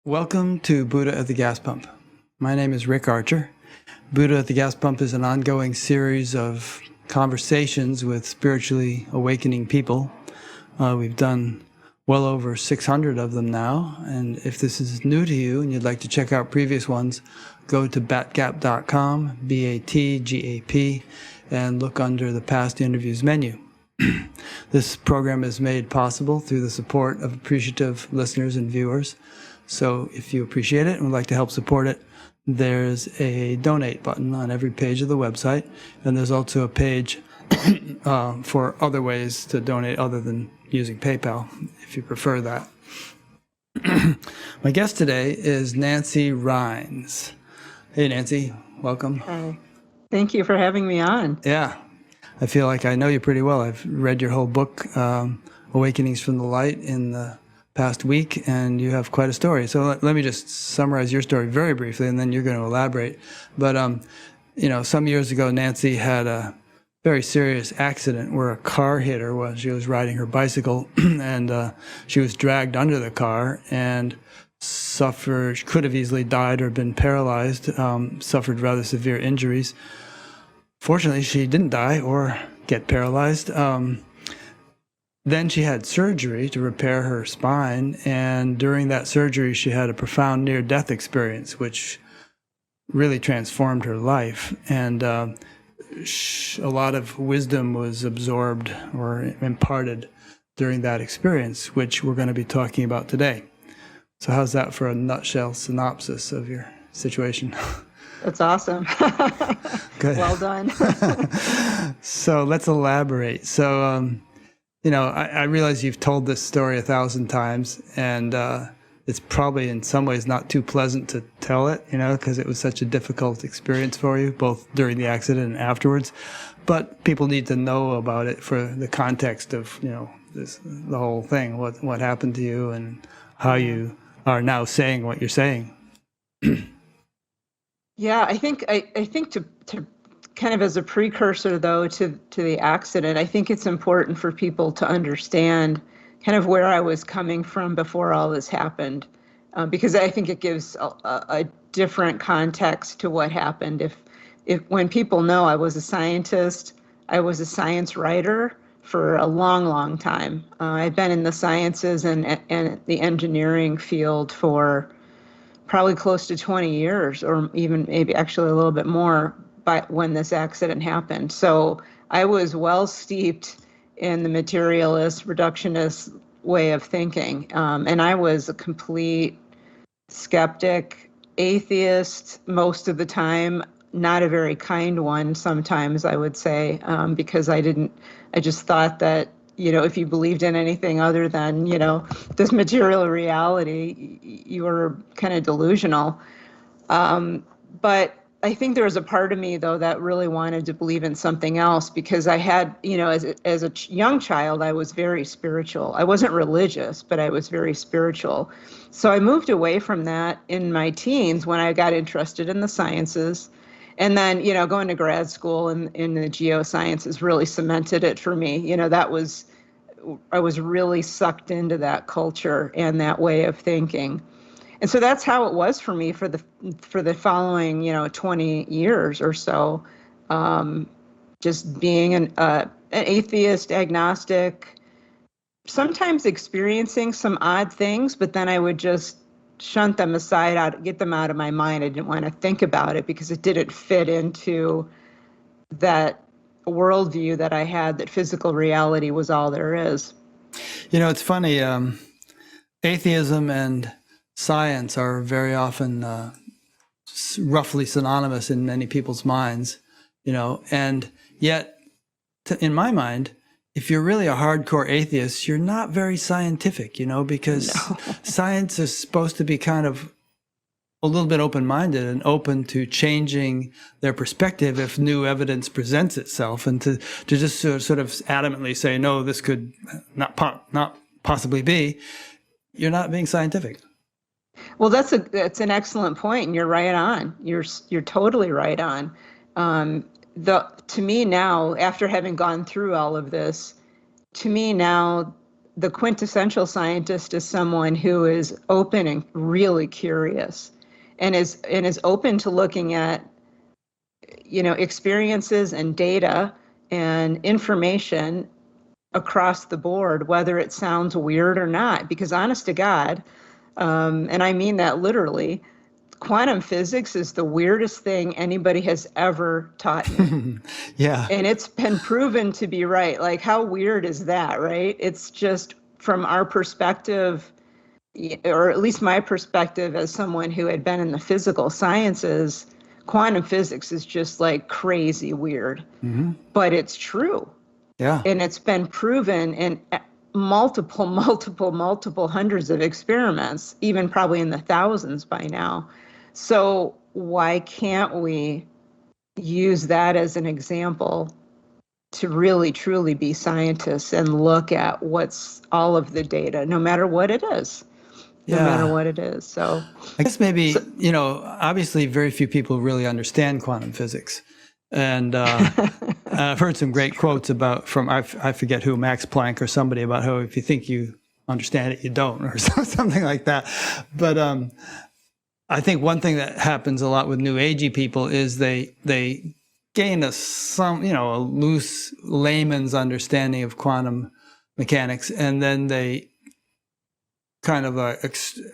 Welcome to Buddha at the Gas Pump. My name is Rick Archer. Buddha at the Gas Pump is an ongoing series of conversations with spiritually awakening people. We've done well over 600 of them now, and if this is new to you and you'd like to check out previous ones, go to batgap.com, BATGAP, and look under the past interviews menu. This program is made possible through the support of appreciative listeners and viewers. So if you appreciate it and would like to help support it, there's a donate button on every page of the website. And there's also a page for other ways to donate other than using PayPal, if you prefer that. My guest today is Nancy Rhines. Hey, Nancy, welcome. Hi. Thank you for having me on. Yeah, I feel like I know you pretty well. I've read your whole book, Awakenings from the Light, in the past week, and you have quite a story. So let me just summarize your story very briefly, and then you're going to elaborate. But, some years ago, Nancy had a very serious accident where a car hit her while she was riding her bicycle, and she was dragged under the car and could have easily died or been paralyzed, suffered rather severe injuries. Fortunately, she didn't die or get paralyzed. Then she had surgery to repair her spine, and during that surgery, she had a profound near-death experience, which really transformed her life. And a lot of wisdom was absorbed or imparted during that experience, which we're going to be talking about today. So how's that for a nutshell synopsis of your situation? That's awesome. Good. Well done. So let's elaborate. So, I realize you've told this story 1,000 times, and it's probably in some ways not too pleasant to tell it, because it was such a difficult experience for you, both during the accident and afterwards. But people need to know about it for the context of, the whole thing, what happened to you and how you are now saying what you're saying. Yeah, I think to kind of as a precursor, though, to the accident, I think it's important for people to understand kind of where I was coming from before all this happened, because I think it gives a different context to what happened. If when people know I was a scientist, I was a science writer for a long, long time. I've been in the sciences and the engineering field for probably close to 20 years, or even maybe actually a little bit more, by when this accident happened. So I was well steeped in the materialist, reductionist way of thinking. And I was a complete skeptic, atheist most of the time, not a very kind one sometimes, I would say, because I just thought that, if you believed in anything other than, this material reality, you were kind of delusional. But I think there was a part of me, though, that really wanted to believe in something else, because I had, as a young child, I was very spiritual. I wasn't religious, but I was very spiritual. So I moved away from that in my teens when I got interested in the sciences. And then, going to grad school in the geosciences really cemented it for me. I was really sucked into that culture and that way of thinking. And so that's how it was for me for the following, 20 years or so, just being an atheist, agnostic, sometimes experiencing some odd things, but then I would just shunt them aside, get them out of my mind. I didn't want to think about it because it didn't fit into that worldview that I had, that physical reality was all there is. It's funny, atheism and science are very often roughly synonymous in many people's minds, and yet, in my mind, if you're really a hardcore atheist, you're not very scientific, because science is supposed to be kind of a little bit open-minded and open to changing their perspective if new evidence presents itself, and to just sort of adamantly say, no, this could not possibly be, you're not being scientific. Well, that's an excellent point, and you're right on. You're totally right on. To me now, after having gone through all of this, to me now, the quintessential scientist is someone who is open and really curious, and is open to looking at, experiences and data and information across the board, whether it sounds weird or not. Because honest to God, and I mean that literally, quantum physics is the weirdest thing anybody has ever taught me. Yeah. And it's been proven to be right. Like, how weird is that, right? It's just from our perspective, or at least my perspective as someone who had been in the physical sciences, quantum physics is just like crazy weird. But it's true. Yeah. And it's been proven in multiple hundreds of experiments, even probably in the thousands by now. So why can't we use that as an example to really truly be scientists and look at what's all of the data, no matter what it is? No matter what it is. So I guess maybe, obviously very few people really understand quantum physics. And I've heard some great quotes from, I forget who, Max Planck or somebody, about how if you think you understand it, you don't, or something like that. But I think one thing that happens a lot with new agey people is they gain a loose layman's understanding of quantum mechanics, and then they kind of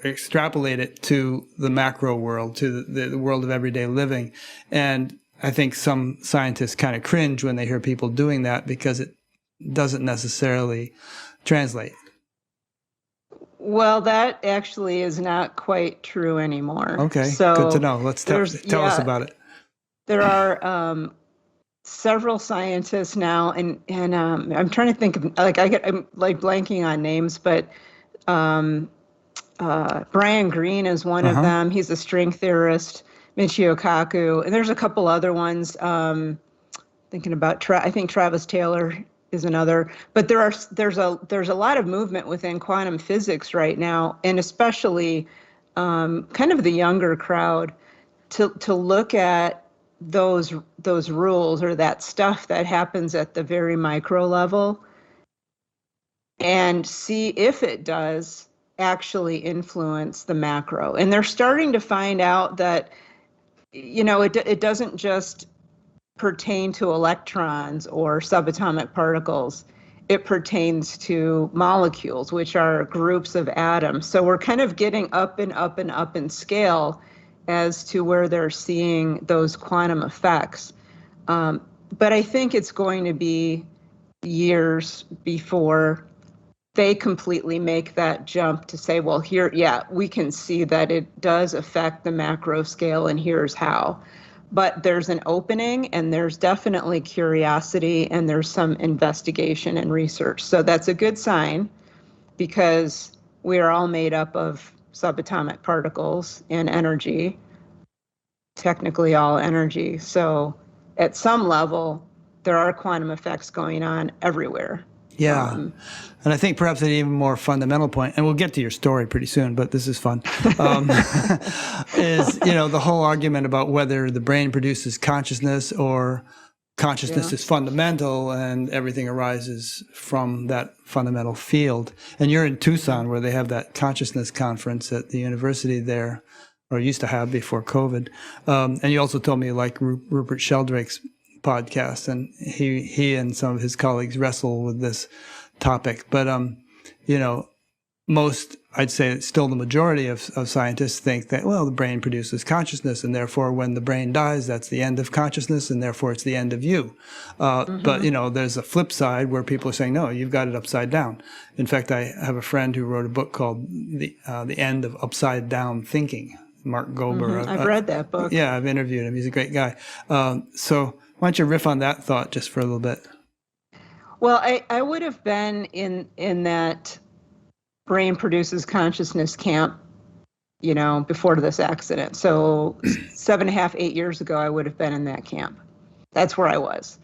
extrapolate it to the macro world, to the world of everyday living. And I think some scientists kind of cringe when they hear people doing that because it doesn't necessarily translate. Well, that actually is not quite true anymore. Okay, so good to know. Let's tell us about it. There are several scientists now, and I'm trying to think of, I'm like blanking on names, but Brian Greene is one of them. He's a string theorist. Michio Kaku, and there's a couple other ones. Thinking about I think Travis Taylor is another. But there's a lot of movement within quantum physics right now, and especially kind of the younger crowd, to look at those rules, or that stuff that happens at the very micro level, and see if it does actually influence the macro. And they're starting to find out that it doesn't just pertain to electrons or subatomic particles. It pertains to molecules, which are groups of atoms. So we're kind of getting up and up and up in scale as to where they're seeing those quantum effects. But I think it's going to be years before they completely make that jump to say, well, here, we can see that it does affect the macro scale, and here's how. But there's an opening, and there's definitely curiosity, and there's some investigation and research. So that's a good sign, because we are all made up of subatomic particles and energy, technically all energy. So at some level, there are quantum effects going on everywhere. Yeah. And I think perhaps an even more fundamental point, and we'll get to your story pretty soon, but this is fun, is, the whole argument about whether the brain produces consciousness or consciousness is fundamental and everything arises from that fundamental field. And you're in Tucson, where they have that consciousness conference at the university there, or used to have before COVID. And you also told me you like Rupert Sheldrake's podcast, and he and some of his colleagues wrestle with this topic. But most, I'd say still the majority of scientists think that, well, the brain produces consciousness, and therefore when the brain dies, that's the end of consciousness, and therefore it's the end of you. But there's a flip side where people are saying, no, you've got it upside down. In fact, I have a friend who wrote a book called The End of Upside Down Thinking, Mark Gober. I've read that book. Yeah, I've interviewed him. He's a great guy. So why don't you riff on that thought just for a little bit? Well, I would have been in that brain produces consciousness camp, before this accident. So 7.5, 8 years ago, I would have been in that camp. That's where I was.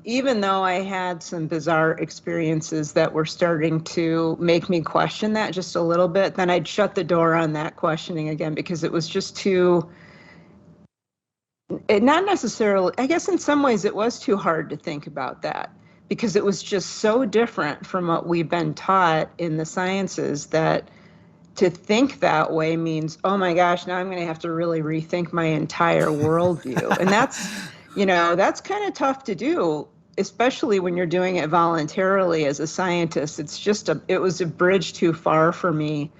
Even though I had some bizarre experiences that were starting to make me question that just a little bit, then I'd shut the door on that questioning again, because it was just not necessarily, I guess in some ways it was too hard to think about that, because it was just so different from what we've been taught in the sciences that to think that way means, oh my gosh, now I'm going to have to really rethink my entire worldview. And that's kind of tough to do, especially when you're doing it voluntarily as a scientist. It was a bridge too far for me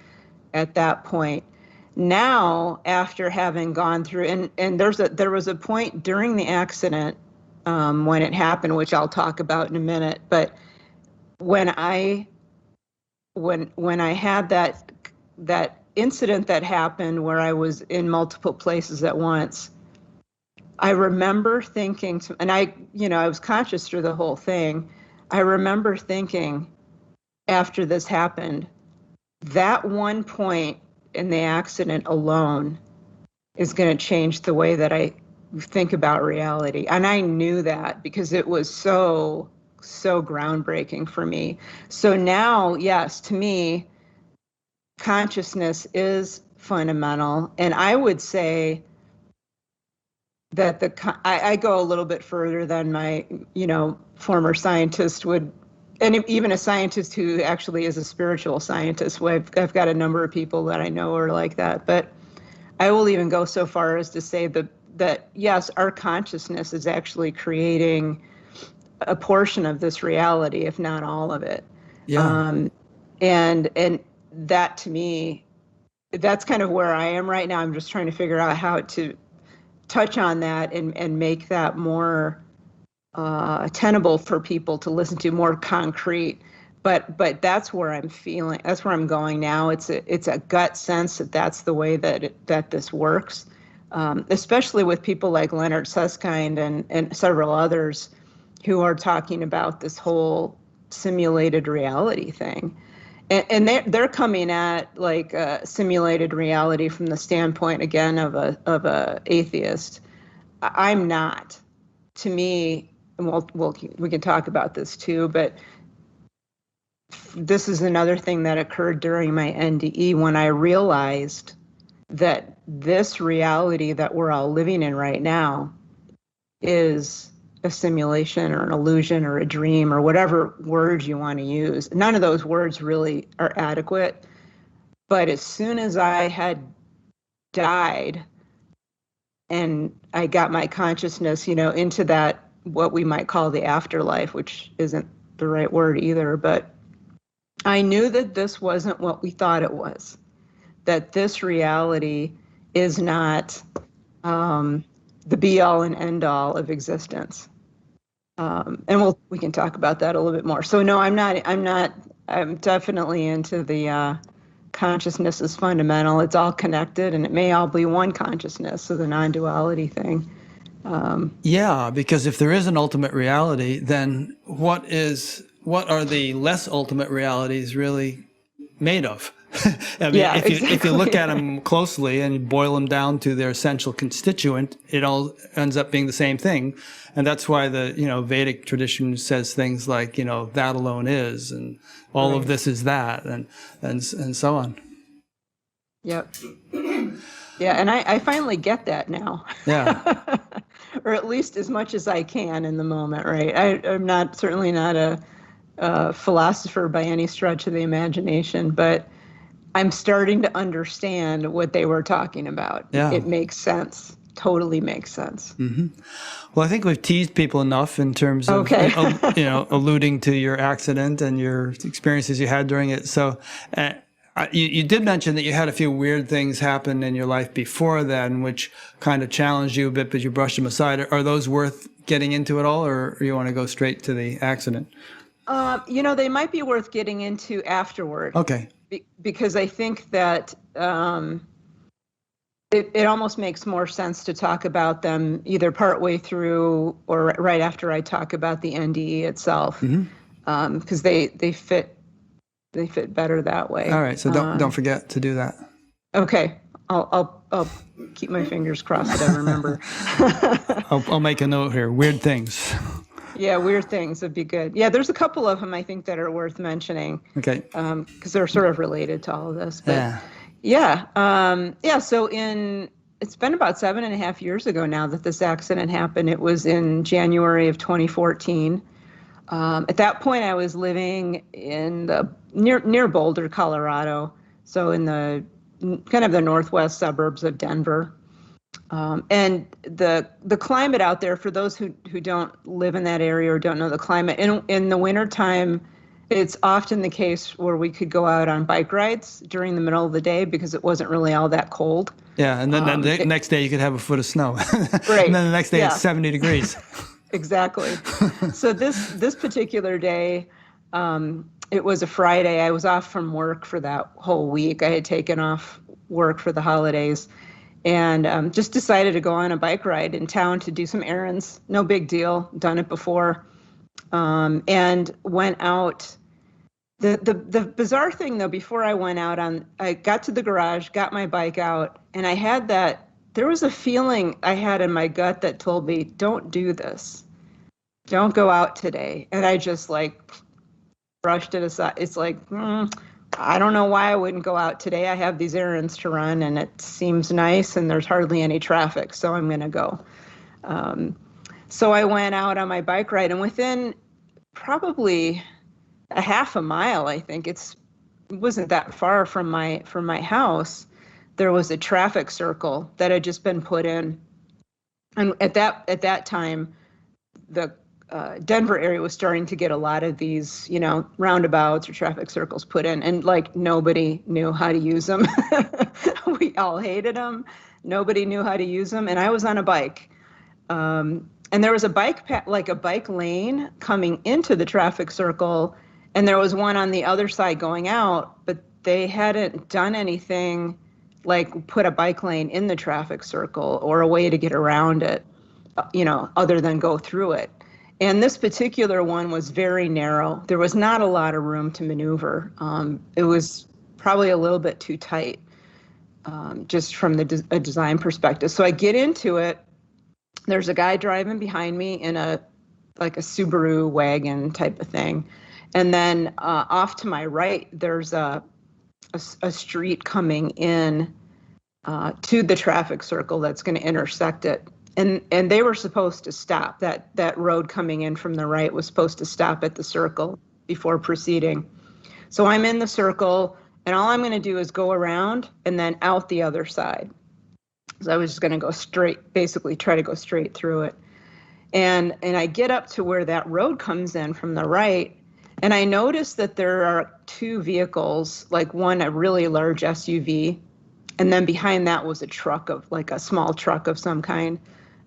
at that point. Now, after having gone through, and there was a point during the accident when it happened, which I'll talk about in a minute, but when I had that incident that happened where I was in multiple places at once, I remember thinking, and I was conscious through the whole thing. I remember thinking after this happened, that one point in the accident alone is going to change the way that I think about reality. And I knew that because it was so groundbreaking for me. So now, yes, to me, consciousness is fundamental. And I would say that I go a little bit further than my, former scientist would, and even a scientist who actually is a spiritual scientist. I've got a number of people that I know are like that, but I will even go so far as to say that yes, our consciousness is actually creating a portion of this reality, if not all of it. Yeah. And that, to me, that's kind of where I am right now. I'm just trying to figure out how to touch on that and make that more tenable for people to listen to, more concrete. But that's where I'm feeling. That's where I'm going now. It's a gut sense that that's the way that this works, especially with people like Leonard Susskind and several others who are talking about this whole simulated reality thing. And they're coming at like simulated reality from the standpoint, again, of a atheist. I'm not. To me, and we can talk about this too, but this is another thing that occurred during my NDE when I realized that this reality that we're all living in right now is a simulation or an illusion or a dream or whatever words you want to use. None of those words really are adequate. But as soon as I had died and I got my consciousness, into that, what we might call the afterlife, which isn't the right word either, but I knew that this wasn't what we thought it was, that this reality is not the be all and end all of existence. And we can talk about that a little bit more. So no, I'm definitely into the consciousness is fundamental. It's all connected and it may all be one consciousness, so the non-duality thing. Yeah, because if there is an ultimate reality, then what are the less ultimate realities really made of? I mean, Yeah, if you look exactly. at them closely and you boil them down to their essential constituent, it all ends up being the same thing. And that's why the, Vedic tradition says things like, that alone is, and all of Right. this is that, and so on. Yep. Yeah, and I finally get that now. Yeah. Or at least as much as I can in the moment, right? I'm certainly not a philosopher by any stretch of the imagination, but I'm starting to understand what they were talking about. Yeah. It makes sense. Totally makes sense. Well, I think we've teased people enough in terms of, Okay. alluding to your accident and your experiences you had during it. So you did mention that you had a few weird things happen in your life before then, which kind of challenged you a bit, but you brushed them aside. Are those worth getting into at all, or you want to go straight to the accident? They might be worth getting into afterward. Okay. Because I think that it almost makes more sense to talk about them either partway through or right after I talk about the NDE itself, because they fit better that way. All right. So don't forget to do that. Okay, I'll keep my fingers crossed that I remember. I'll make a note here. Weird things. Yeah, weird things would be good. Yeah, there's a couple of them I think that are worth mentioning. Okay. Because they're sort of related to all of this. But Yeah. So it's been about 7.5 years ago now that this accident happened. It was in January of 2014. At that point, I was living in the near Boulder, Colorado, so in the kind of the northwest suburbs of Denver. And the climate out there, for those who don't live in that area or don't know the climate, in the wintertime, it's often the case where we could go out on bike rides during the middle of the day because it wasn't really all that cold. Yeah, and then the next day you could have a foot of snow. Right. And then the next day Yeah. it's 70 degrees. Exactly. So this particular day, it was a Friday. I was off from work for that whole week. I had taken off work for the holidays and just decided to go on a bike ride in town to do some errands. No big deal. Done it before. And went out. The bizarre thing, though, before I went out, I got to the garage, got my bike out, and I had there was a feeling I had in my gut that told me, don't do this. Don't go out today. And I just brushed it aside. It's like, I don't know why I wouldn't go out today. I have these errands to run and it seems nice and there's hardly any traffic, so I'm going to go. So I went out on my bike ride, and within probably a half a mile, I think it wasn't that far from my house, there was a traffic circle that had just been put in. And at that time, the Denver area was starting to get a lot of these, roundabouts or traffic circles put in, and nobody knew how to use them. We all hated them. Nobody knew how to use them, and I was on a bike. And there was a bike lane coming into the traffic circle, and there was one on the other side going out, but they hadn't done anything like put a bike lane in the traffic circle or a way to get around it, other than go through it. And this particular one was very narrow. There was not a lot of room to maneuver. It was probably a little bit too tight, just from a design perspective. So I get into it. There's a guy driving behind me in a Subaru wagon type of thing. And then off to my right, there's a street coming in to the traffic circle that's going to intersect it. And they were supposed to stop. That road coming in from the right was supposed to stop at the circle before proceeding. So I'm in the circle, and all I'm going to do is go around and then out the other side. So I was just going to go straight, basically try to go straight through it. And I get up to where that road comes in from the right, and I notice that there are two vehicles, one, a really large SUV, and then behind that was a truck a small truck of some kind,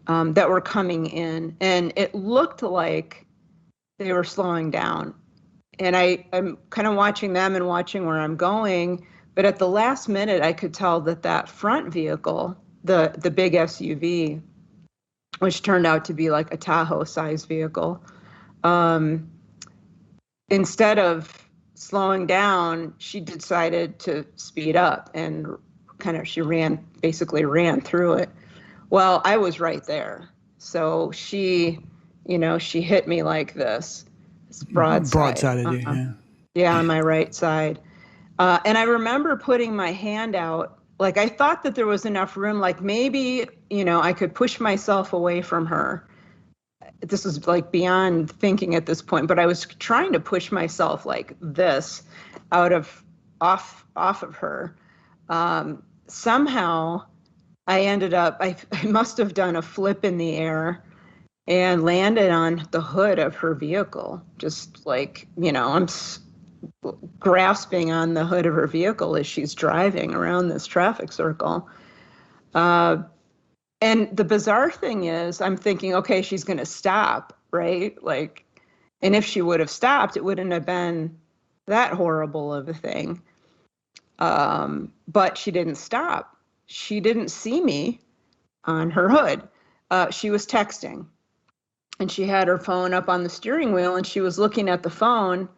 that were coming in. And it looked like they were slowing down. And I'm kind of watching them and watching where I'm going. But at the last minute, I could tell that front vehicle, the big SUV, which turned out to be like a Tahoe-sized vehicle, instead of slowing down, she decided to speed up and she basically ran through it. Well, I was right there. So she hit me like this. It's broadside. Broadsided you, yeah. Yeah, on my right side. And I remember putting my hand out. I thought that there was enough room, maybe, I could push myself away from her. This was beyond thinking at this point, but I was trying to push myself like this off of her. Somehow I ended up, I must have done a flip in the air and landed on the hood of her vehicle. Just I'm grasping on the hood of her vehicle as she's driving around this traffic circle. And the bizarre thing is, I'm thinking, okay, she's going to stop, right? And if she would have stopped, it wouldn't have been that horrible of a thing. But she didn't stop. She didn't see me on her hood. She was texting, and she had her phone up on the steering wheel, and she was looking at the phone,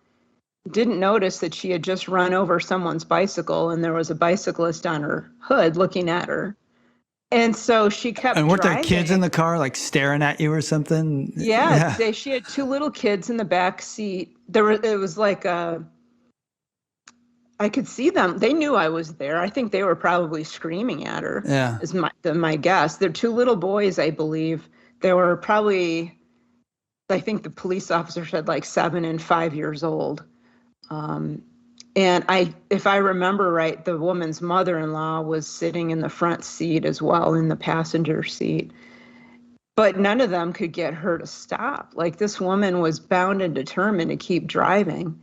didn't notice that she had just run over someone's bicycle, and there was a bicyclist on her hood looking at her. And so she kept driving. And weren't there kids in the car, staring at you or something? Yeah. She had two little kids in the back seat. It was I could see them. They knew I was there. I think they were probably screaming at her. Yeah. Is my guess. They're two little boys, I believe. They were probably I think the police officer said like 7 and 5 years old. And if I remember right, the woman's mother-in-law was sitting in the front seat as well, in the passenger seat. But none of them could get her to stop. Like, this woman was bound and determined to keep driving.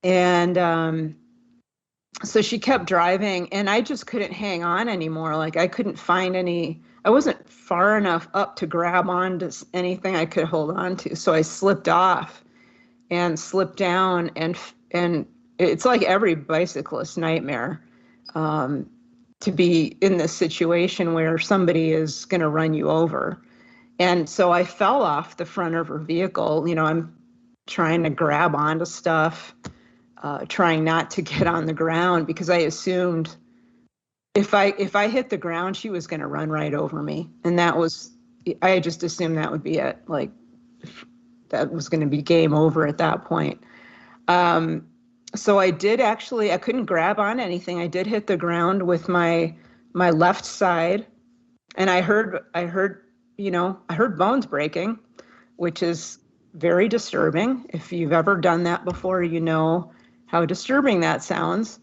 And so she kept driving, and I just couldn't hang on anymore. Like, I couldn't find I wasn't far enough up to grab onto anything I could hold on to. So I slipped off and slipped down, and it's like every bicyclist's nightmare, to be in this situation where somebody is going to run you over. And so I fell off the front of her vehicle. I'm trying to grab onto stuff, trying not to get on the ground, because I assumed if I hit the ground, she was going to run right over me. And I just assumed that would be it. Like, that was going to be game over at that point. So I couldn't grab on anything. I did hit the ground with my left side, and I heard bones breaking, which is very disturbing. If you've ever done that before, you know how disturbing that sounds.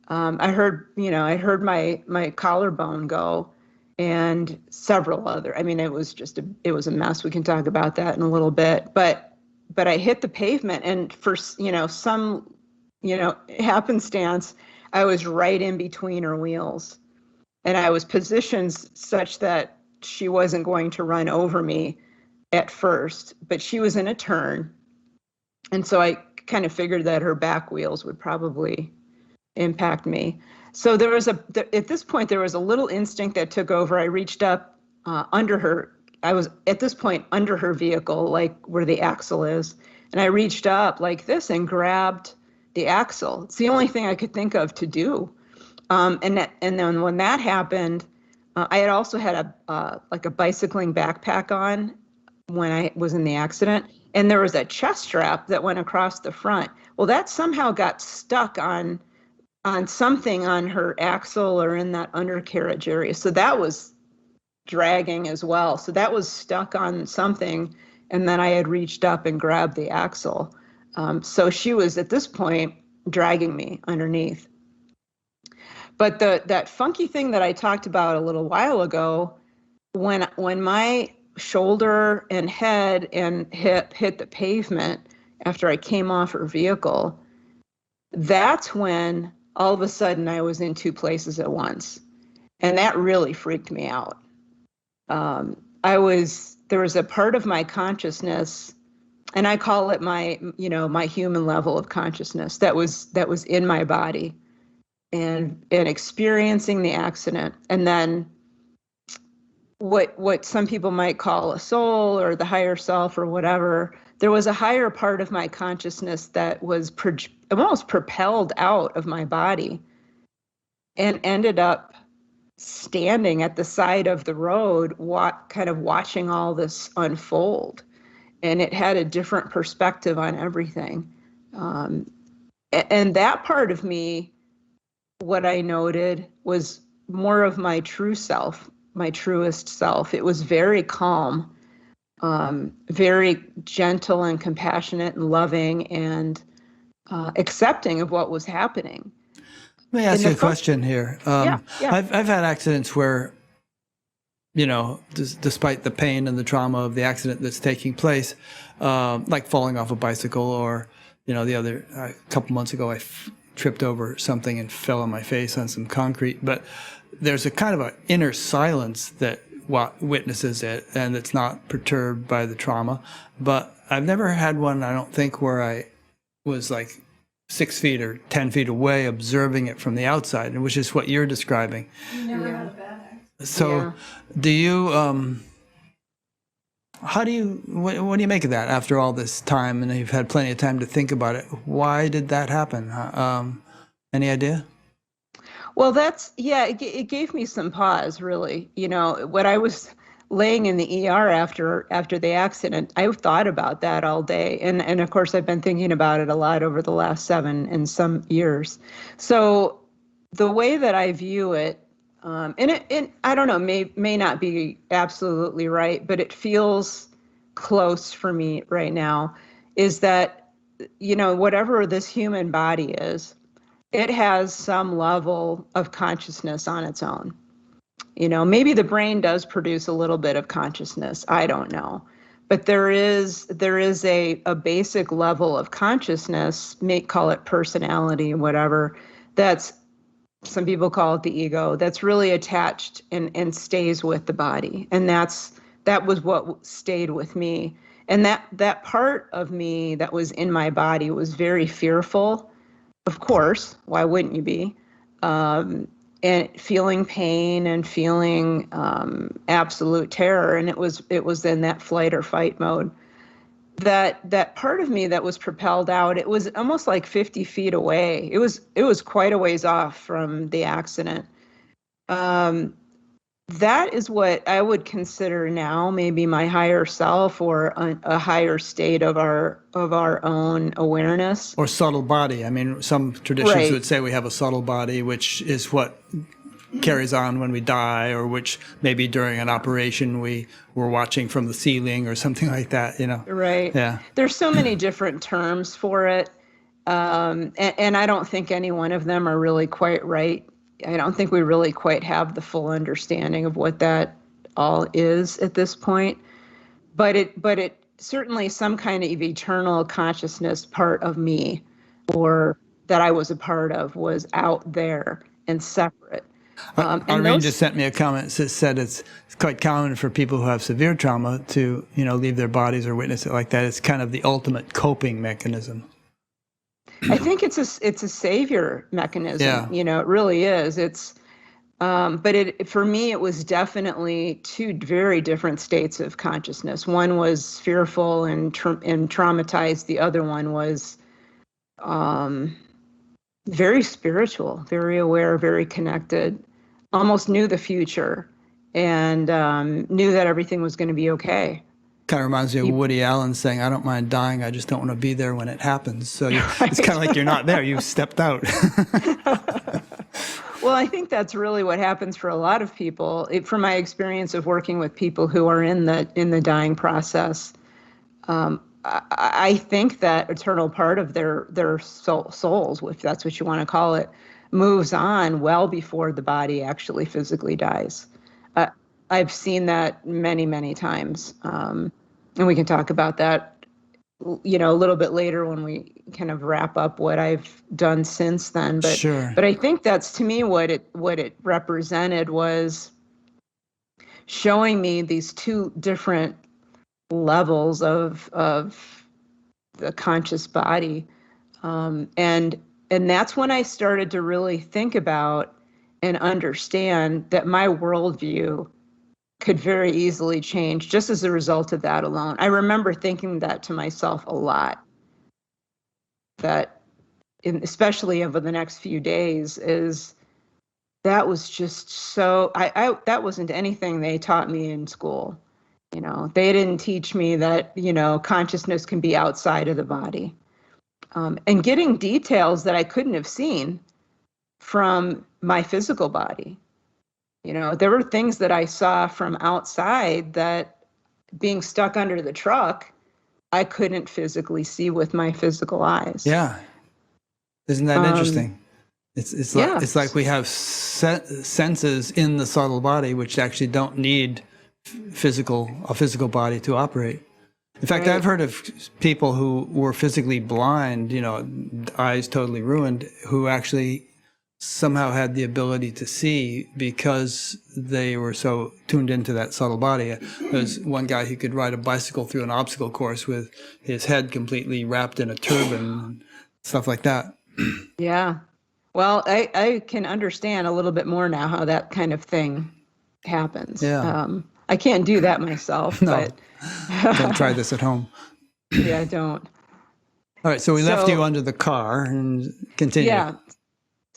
I heard my collarbone go, and several other. I mean, it was a mess. We can talk about that in a little bit. But I hit the pavement, and for some happenstance, I was right in between her wheels, and I was positioned such that she wasn't going to run over me at first, but she was in a turn. And so I kind of figured that her back wheels would probably impact me. So at this point, there was a little instinct that took over. I reached up under her. I was at this point under her vehicle, like where the axle is. And I reached up like this and grabbed the axle. It's the only thing I could think of to do. And then when that happened, I had also had a bicycling backpack on when I was in the accident, and there was a chest strap that went across the front. Well, that somehow got stuck on something on her axle or in that undercarriage area. So that was dragging as well. So that was stuck on something, and then I had reached up and grabbed the axle. So she was at this point dragging me underneath. But that funky thing that I talked about a little while ago, when my shoulder and head and hip hit the pavement after I came off her vehicle, that's when all of a sudden I was in two places at once. And that really freaked me out. There was a part of my consciousness, and I call it my human level of consciousness, that was in my body and experiencing the accident. And then what some people might call a soul or the higher self or whatever, there was a higher part of my consciousness that was almost propelled out of my body and ended up standing at the side of the road, kind of watching all this unfold. And it had a different perspective on everything. And that part of me, what I noted, was more of my true self, my truest self. It was very calm, very gentle and compassionate and loving and accepting of what was happening. Let me ask you a question here. Yeah. I've had accidents where, despite the pain and the trauma of the accident that's taking place, like falling off a bicycle, or, a couple months ago, I tripped over something and fell on my face on some concrete. But there's a kind of an inner silence that witnesses it, and it's not perturbed by the trauma. But I've never had one, I don't think, where I was like 6 feet or 10 feet away observing it from the outside, which is what you're describing. You never had a bad accident. So do you, what do you make of that after all this time, and you've had plenty of time to think about it? Why did that happen? Any idea? Well, it gave me some pause, really. When I was laying in the ER after the accident, I thought about that all day. And of course, I've been thinking about it a lot over the last 7 and some years. So the way that I view it, and I don't know, may not be absolutely right, but it feels close for me right now is that, whatever this human body is, it has some level of consciousness on its own. Maybe the brain does produce a little bit of consciousness. I don't know. But there is a basic level of consciousness, call it personality, whatever, that's, some people call it the ego, that's really attached and stays with the body. And that was what stayed with me. And that part of me that was in my body was very fearful. Of course, why wouldn't you be? And feeling pain and feeling absolute terror. And it was in that flight or fight mode. That part of me that was propelled out, it was almost like 50 feet away. It was quite a ways off from the accident. That is what I would consider now maybe my higher self, or a higher state of our own awareness. Or subtle body. I mean, some traditions Right. would say we have a subtle body, which is what carries on when we die, or which maybe during an operation we were watching from the ceiling or something like that, Right. Yeah. There's so many different terms for it. And I don't think any one of them are really quite right. I don't think we really quite have the full understanding of what that all is at this point. But it certainly some kind of eternal consciousness part of me, or that I was a part of, was out there and separate. Irene just sent me a comment that said it's quite common for people who have severe trauma to, leave their bodies or witness it like that. It's kind of the ultimate coping mechanism. I think it's a savior mechanism. Yeah. It really is. But for me, it was definitely two very different states of consciousness. One was fearful and traumatized. The other one was very spiritual, very aware, very connected, almost knew the future, and knew that everything was going to be okay. Kind of reminds me of Woody Allen saying, "I don't mind dying, I just don't want to be there when it happens." So it's kind of like you're not there, you stepped out. Well, I think that's really what happens for a lot of people. From my experience of working with people who are in the dying process, I think that eternal part of their souls, if that's what you want to call it, moves on well before the body actually physically dies. I've seen that many, many times. And we can talk about that, a little bit later when we kind of wrap up what I've done since then. But Sure. But I think that's, to me, what it represented was showing me these two different levels of the conscious body. And that's when I started to really think about and understand that my worldview could very easily change just as a result of that alone. I remember thinking that to myself a lot, that especially over the next few days, that was just so, that wasn't anything they taught me in school. They didn't teach me that, consciousness can be outside of the body. And getting details that I couldn't have seen from my physical body. There were things that I saw from outside that, being stuck under the truck, I couldn't physically see with my physical eyes. Yeah. Isn't that interesting? It's like we have senses in the subtle body which actually don't need a physical body to operate. In fact, Right. I've heard of people who were physically blind, eyes totally ruined, who actually somehow had the ability to see because they were so tuned into that subtle body. There's one guy who could ride a bicycle through an obstacle course with his head completely wrapped in a turban and stuff like that. Yeah. Well, I can understand a little bit more now how that kind of thing happens. Yeah. I can't do that myself, No. but Don't try this at home. yeah, I don't. All right, so we left So- you under the car and continue. Yeah.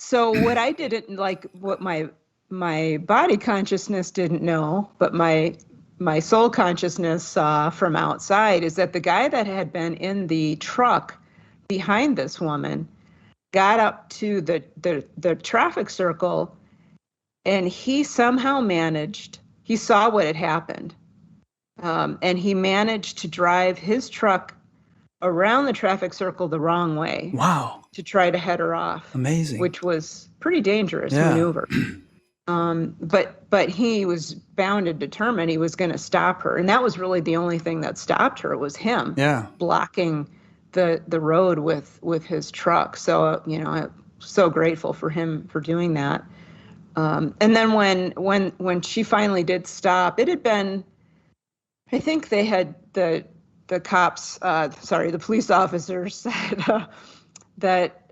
So what I didn't like, what my body consciousness didn't know, but my soul consciousness saw from outside, is that the guy that had been in the truck behind this woman got up to the traffic circle, and he somehow managed, he saw what had happened. And he managed to drive his truck around the traffic circle the wrong way Wow. to try to head her off, Amazing. which was pretty dangerous Yeah. maneuver. But he was bound and determined he was going to stop her, and that was really the only thing that stopped her was him Yeah. blocking the road with his truck. So I'm so grateful for him for doing that. And then when she finally did stop, it had been, I think they had the cops, the police officers said that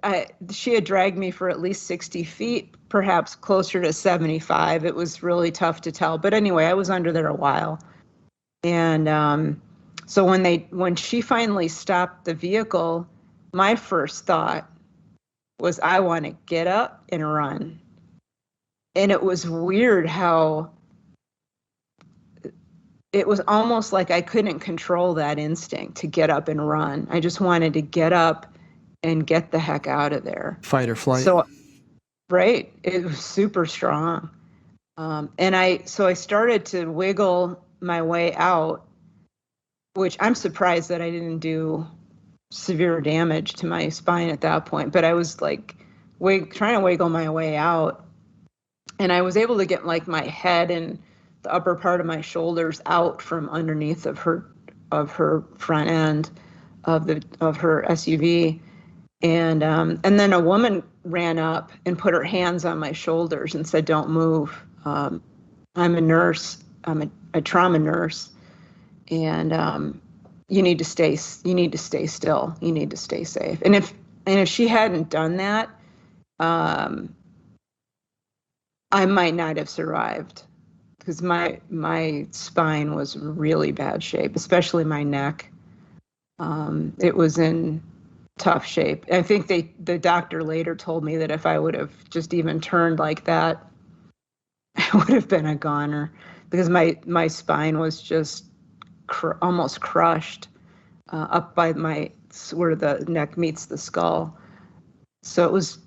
she had dragged me for at least 60 feet, perhaps closer to 75. It was really tough to tell. But anyway, I was under there a while. And so when she finally stopped the vehicle, my first thought was, I want to get up and run. And it was weird how it was almost like I couldn't control that instinct to get up and run. I just wanted to get up and get the heck out of there. Fight or flight. So, right, it was super strong. And I started to wiggle my way out, which I'm surprised that I didn't do severe damage to my spine at that point. But I was like trying to wiggle my way out. And I was able to get like my head and the upper part of my shoulders out from underneath of her front end of her SUV. And then a woman ran up and put her hands on my shoulders and said, "Don't move. I'm a nurse. I'm a trauma nurse, and you need to stay still. You need to stay safe." And if she hadn't done that, I might not have survived, because my spine was really bad shape, especially my neck. It was in tough shape. I think the doctor later told me that if I would have just even turned like that, I would have been a goner, because my spine was just almost crushed up by where the neck meets the skull. So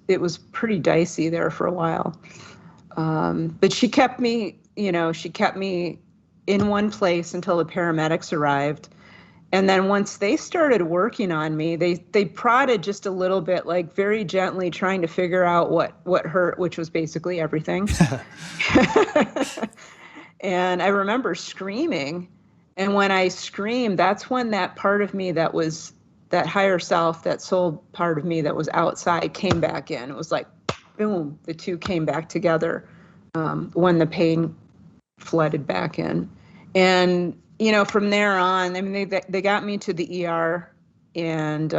it was pretty dicey there for a while. But she kept me in one place until the paramedics arrived. And then once they started working on me, they prodded just a little bit, like very gently, trying to figure out what hurt, which was basically everything. And I remember screaming. And when I screamed, that's when that part of me that was that higher self, that soul part of me that was outside, came back in. It was like, boom, the two came back together when the pain flooded back in. And from there on, I mean, they got me to the ER, and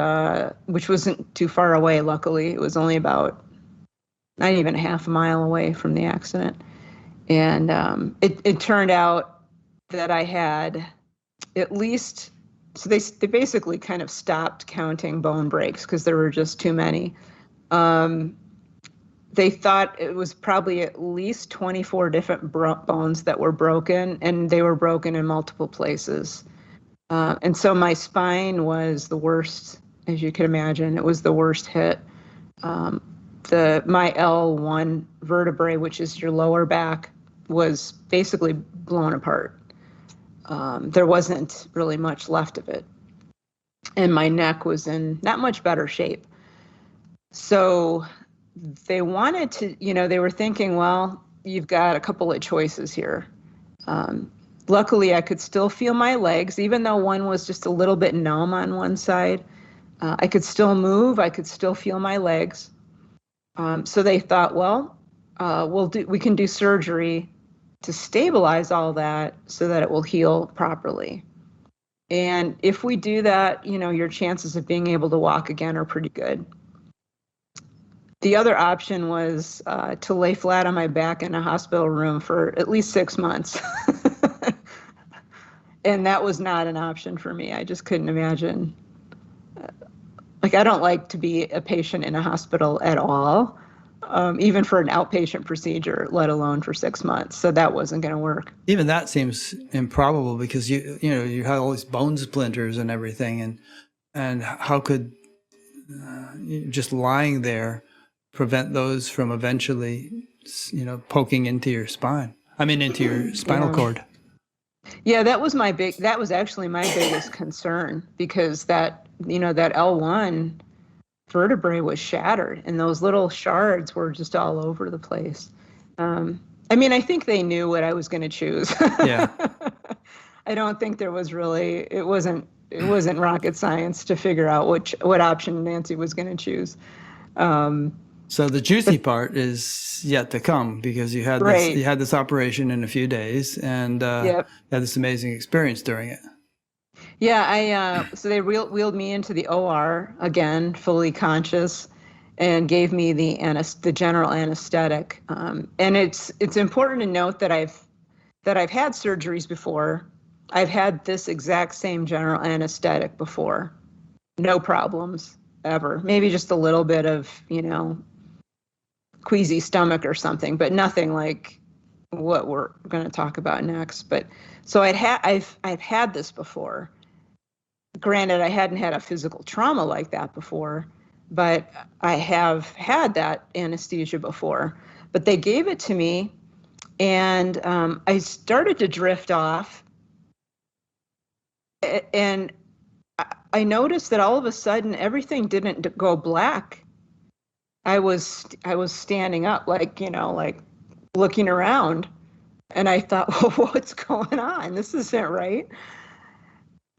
which wasn't too far away, luckily. It was only about not even half a mile away from the accident. And it turned out that I had at least, so they basically kind of stopped counting bone breaks because there were just too many. They thought it was probably at least 24 different bones that were broken, and they were broken in multiple places. And so my spine was the worst, as you can imagine. It was the worst hit. My L1 vertebrae, which is your lower back, was basically blown apart. There wasn't really much left of it. And my neck was in not much better shape. So they wanted to, they were thinking, well, you've got a couple of choices here. Luckily, I could still feel my legs, even though one was just a little bit numb on one side. I could still move. I could still feel my legs. So they thought, well, we can do surgery to stabilize all that so that it will heal properly. And if we do that, your chances of being able to walk again are pretty good. The other option was to lay flat on my back in a hospital room for at least 6 months. And that was not an option for me. I just couldn't imagine. I don't like to be a patient in a hospital at all, even for an outpatient procedure, let alone for 6 months. So that wasn't going to work. Even that seems improbable, because you had all these bone splinters and everything, and how could just lying there prevent those from eventually, poking into your spine? I mean, into your spinal cord. Yeah, that was actually my biggest concern because that L1 vertebrae was shattered and those little shards were just all over the place. I mean, I think they knew what I was going to choose. Yeah. I don't think there was really, it wasn't rocket science to figure out what option Nancy was going to choose. So the juicy part is yet to come because you Right. had this operation in a few days and Yep. had this amazing experience during it. Yeah, so they wheeled me into the OR again, fully conscious, and gave me the general anesthetic. And it's important to note that I've had surgeries before. I've had this exact same general anesthetic before. No problems ever. Maybe just a little bit of, queasy stomach or something, but nothing like what we're going to talk about next. But so I've had this before. Granted, I hadn't had a physical trauma like that before, but I have had that anesthesia before. But they gave it to me, and I started to drift off, and I noticed that all of a sudden everything didn't go black. I was standing up, like looking around, and I thought, well, what's going on? This isn't right.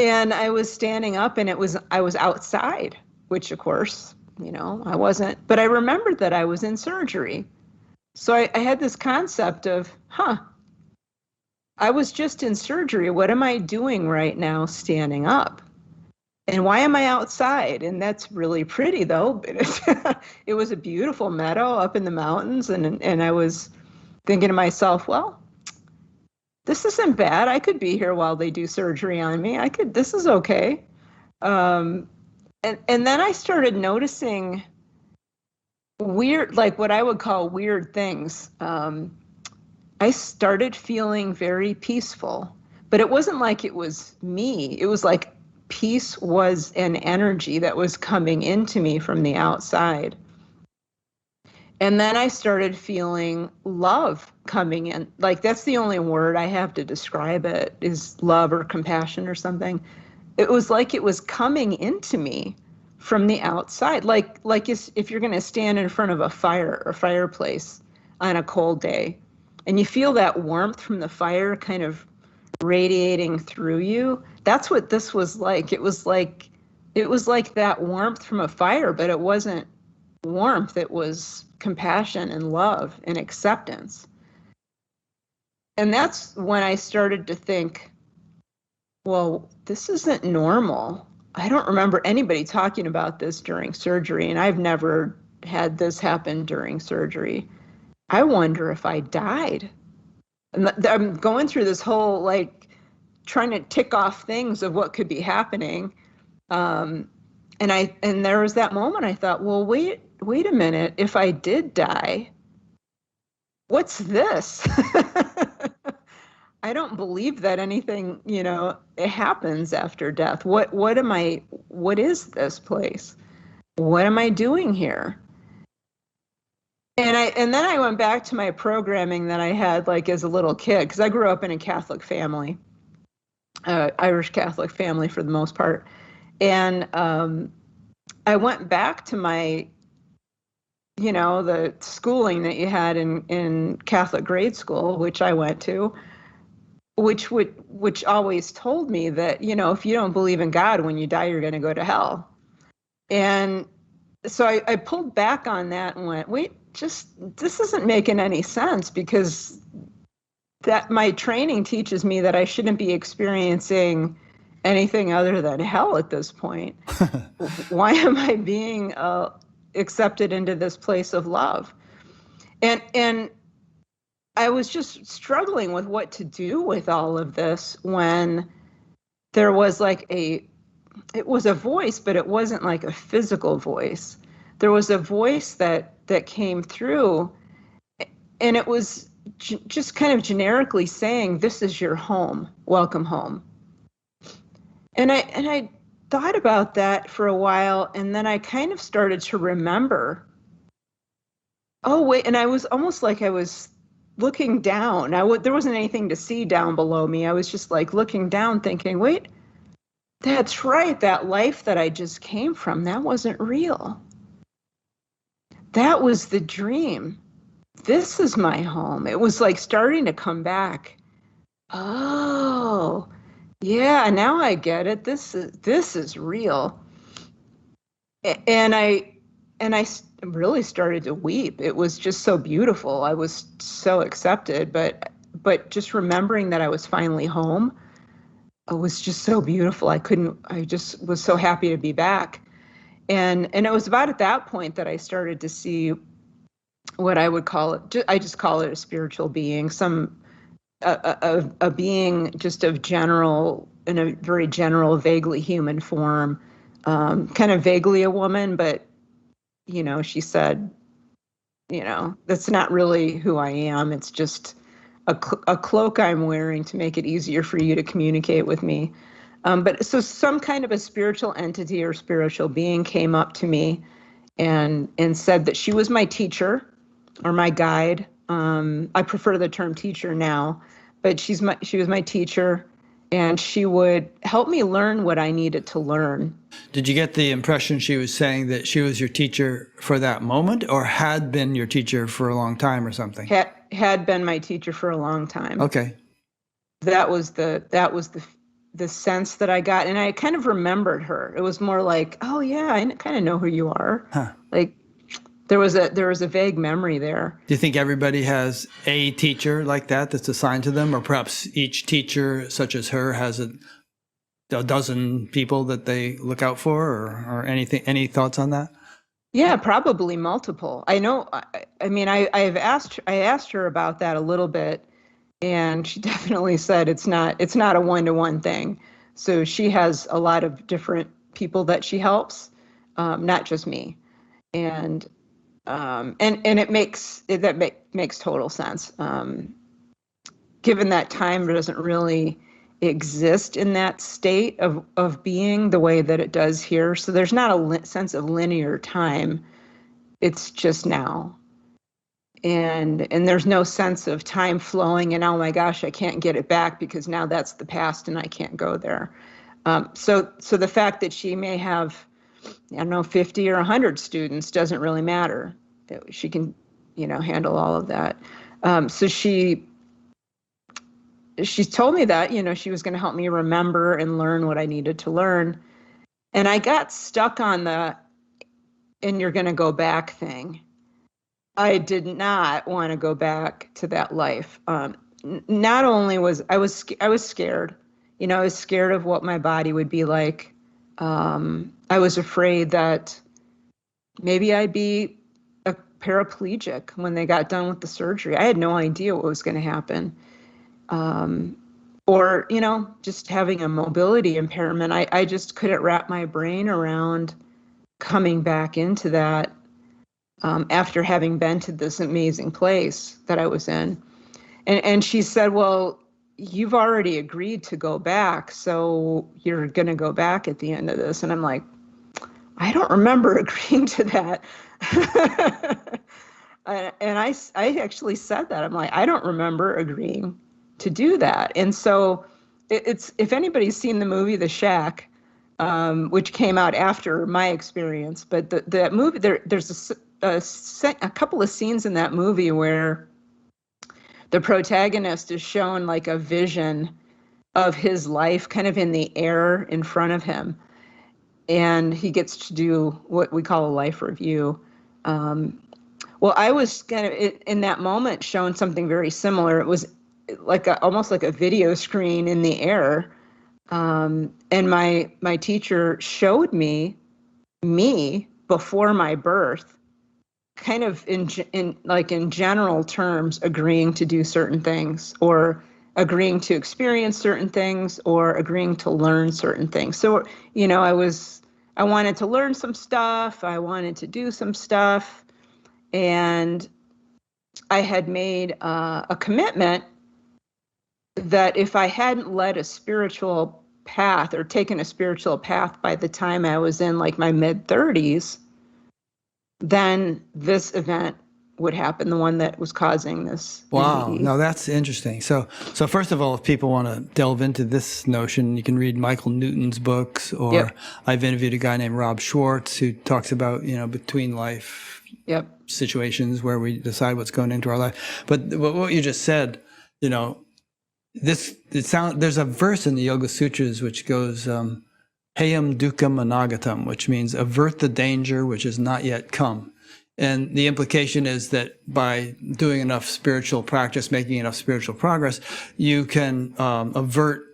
And I was standing up, and I was outside, which of course, I wasn't, but I remembered that I was in surgery. So I had this concept of, I was just in surgery. What am I doing right now standing up? And why am I outside? And that's really pretty though. It was a beautiful meadow up in the mountains. And I was thinking to myself, well, this isn't bad. I could be here while they do surgery on me. This is okay. And then I started noticing weird, like what I would call weird things. I started feeling very peaceful, but it wasn't like it was me. It was like peace was an energy that was coming into me from the outside. And then I started feeling love coming in. Like that's the only word I have to describe it, is love or compassion or something. It was like it was coming into me from the outside. Like if you're going to stand in front of a fire or fireplace on a cold day and you feel that warmth from the fire kind of radiating through you, that's what this was like. It was like that warmth from a fire, but it wasn't warmth. It was compassion and love and acceptance. And that's when I started to think, well, this isn't normal. I don't remember anybody talking about this during surgery, and I've never had this happen during surgery. I wonder if I died. And I'm going through this whole, trying to tick off things of what could be happening. And there was that moment I thought, well, wait a minute. If I did die, what's this? I don't believe that anything, it happens after death. What is this place? What am I doing here? And then I went back to my programming that I had as a little kid, because I grew up in a Catholic family, Irish Catholic family for the most part. And I went back to my, the schooling that you had in Catholic grade school, which I went to, which always told me that, if you don't believe in God, when you die, you're going to go to hell. And so I pulled back on that and went, wait, this isn't making any sense, because that my training teaches me that I shouldn't be experiencing anything other than hell at this point. Why am I being accepted into this place of love? And I was just struggling with what to do with all of this when there was it was a voice, but it wasn't like a physical voice. There was a voice that came through, and it was just kind of generically saying, "This is your home. Welcome home." And I thought about that for a while, and then I kind of started to remember, oh wait, and I was almost like I was looking down. There wasn't anything to see down below me. I was just like looking down thinking, wait, that's right. That life that I just came from, that wasn't real. That was the dream. This is my home. It was like starting to come back. Oh, yeah, now I get it. This is real. And I really started to weep. It was just so beautiful. I was so accepted, but just remembering that I was finally home, it was just so beautiful. I just was so happy to be back. And it was about at that point that I started to see what I would call it. I just call it a spiritual being, a being just of general, in a very general, vaguely human form, kind of vaguely a woman, but she said, that's not really who I am. It's just a cloak I'm wearing to make it easier for you to communicate with me. But so some kind of a spiritual entity or spiritual being came up to me and said that she was my teacher or my guide. I prefer the term teacher now, but she was my teacher, and she would help me learn what I needed to learn. Did you get the impression she was saying that she was your teacher for that moment, or had been your teacher for a long time or something? Had been my teacher for a long time. Okay. That was the sense that I got, and I kind of remembered her. It was more like, oh yeah, I kind of know who you are. Huh. Like there was a vague memory there. Do you think everybody has a teacher like that that's assigned to them, or perhaps each teacher, such as her, has a dozen people that they look out for, or anything? Any thoughts on that? Yeah, probably multiple. I know. I mean, I asked her about that a little bit, and she definitely said it's not a one-to-one thing. So she has a lot of different people that she helps, not just me, and it makes total sense. Given that time doesn't really exist in that state of being the way that it does here, so there's not a sense of linear time. It's just now. And there's no sense of time flowing and, oh my gosh, I can't get it back because now that's the past and I can't go there. So the fact that she may have, I don't know, 50 or 100 students doesn't really matter. She can, handle all of that. So she told me that, she was going to help me remember and learn what I needed to learn. And I got stuck on the, and you're going to go back thing. I did not want to go back to that life. Not only was I scared, I was scared of what my body would be like. I was afraid that maybe I'd be a paraplegic when they got done with the surgery. I had no idea what was going to happen. Or, just having a mobility impairment. I just couldn't wrap my brain around coming back into that. After having been to this amazing place that I was in. And she said, well, you've already agreed to go back, so you're going to go back at the end of this. And I'm like, I don't remember agreeing to that. And I actually said that. I'm like, I don't remember agreeing to do that. And so it's, if anybody's seen the movie The Shack, which came out after my experience, but that movie, there's a couple of scenes in that movie where the protagonist is shown like a vision of his life kind of in the air in front of him. And he gets to do what we call a life review. Well, I was kind of in that moment shown something very similar. It was like almost like a video screen in the air. And my teacher showed me before my birth, kind of in general terms, agreeing to do certain things, or agreeing to experience certain things, or agreeing to learn certain things. So, I wanted to learn some stuff. I wanted to do some stuff. And I had made a commitment that if I hadn't led a spiritual path or taken a spiritual path by the time I was in like my mid-30s, then this event would happen, the one that was causing this Wow. NDE. No, that's interesting. So first of all, if people want to delve into this notion, you can read Michael Newton's books, or Yep. I've interviewed a guy named Rob Schwartz who talks about, between life Yep. situations where we decide what's going into our life. But what you just said, there's a verse in the Yoga Sutras which goes, Hayam dukkam anagatam, which means avert the danger which has not yet come. And the implication is that by doing enough spiritual practice, making enough spiritual progress, you can avert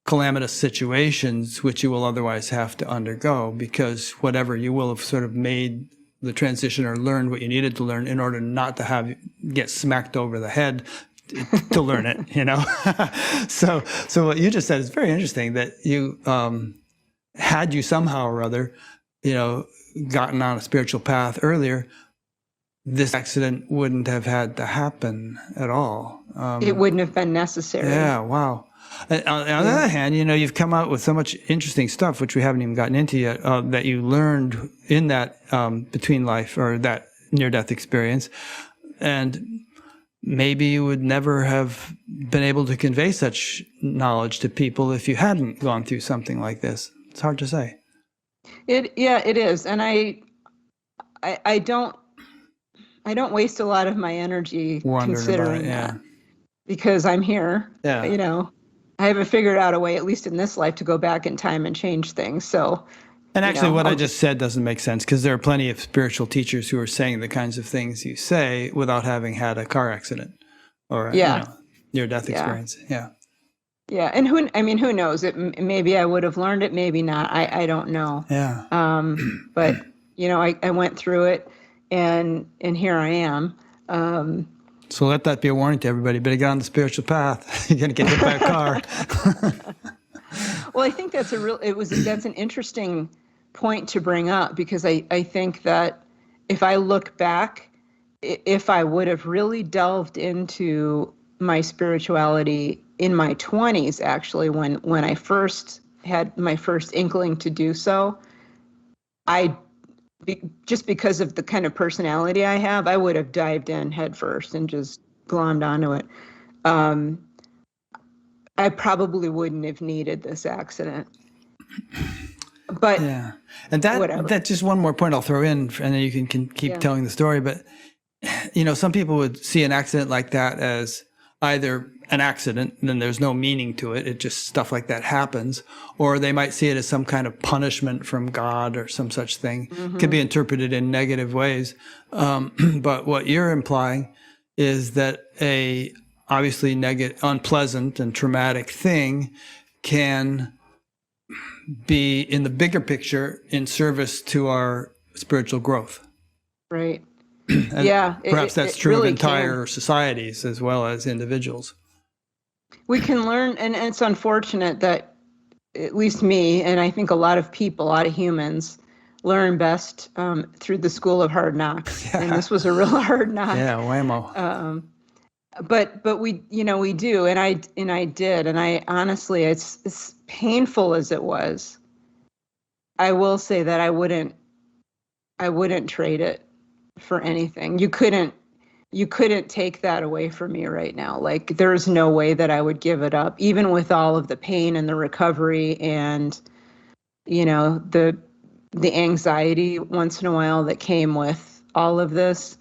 calamitous situations which you will otherwise have to undergo, because whatever you will have sort of made the transition or learned what you needed to learn in order not to get smacked over the head to learn it, So what you just said is very interesting, that you, had you somehow or other, gotten on a spiritual path earlier, this accident wouldn't have had to happen at all. It wouldn't have been necessary. Yeah, wow. On the other hand, you've come out with so much interesting stuff, which we haven't even gotten into yet, that you learned in that between life or that near-death experience. And maybe you would never have been able to convey such knowledge to people if you hadn't gone through something like this. It's hard to say. It is. And I don't waste a lot of my energy considering that, because I'm here. Yeah. I haven't figured out a way, at least in this life, to go back in time and change things. So, and actually what I just said doesn't make sense, because there are plenty of spiritual teachers who are saying the kinds of things you say without having had a car accident or near-death experience. Yeah. Yeah, and who knows? Maybe I would have learned it, maybe not. I don't know. Yeah. But I went through it, and here I am. So let that be a warning to everybody. Better get on the spiritual path. You're going to get hit by a car. Well, I think that's an interesting point to bring up, because I think that if I look back, if I would have really delved into my spirituality in my 20s, actually, when I first had my first inkling to do so, just because of the kind of personality I have, I would have dived in head first and just glommed onto it. I probably wouldn't have needed this accident. But yeah, and that's just one more point I'll throw in, and then you can keep telling the story. But some people would see an accident like that as either an accident, and then there's no meaning to it. It just stuff like that happens. Or they might see it as some kind of punishment from God or some such thing. Mm-hmm. It could be interpreted in negative ways. But what you're implying is that a obviously unpleasant and traumatic thing can be, in the bigger picture, in service to our spiritual growth. Right. Perhaps that's true really of entire societies as well as individuals. We can learn, and it's unfortunate that at least me, and I think a lot of people, a lot of humans, learn best through the school of hard knocks. Yeah. And this was a real hard knock. Yeah, whammo. But we do, and I did, and I honestly, it's painful as it was, I will say that I wouldn't trade it for anything. You couldn't take that away from me right now. Like, there's no way that I would give it up, even with all of the pain and the recovery and, the anxiety once in a while that came with all of this.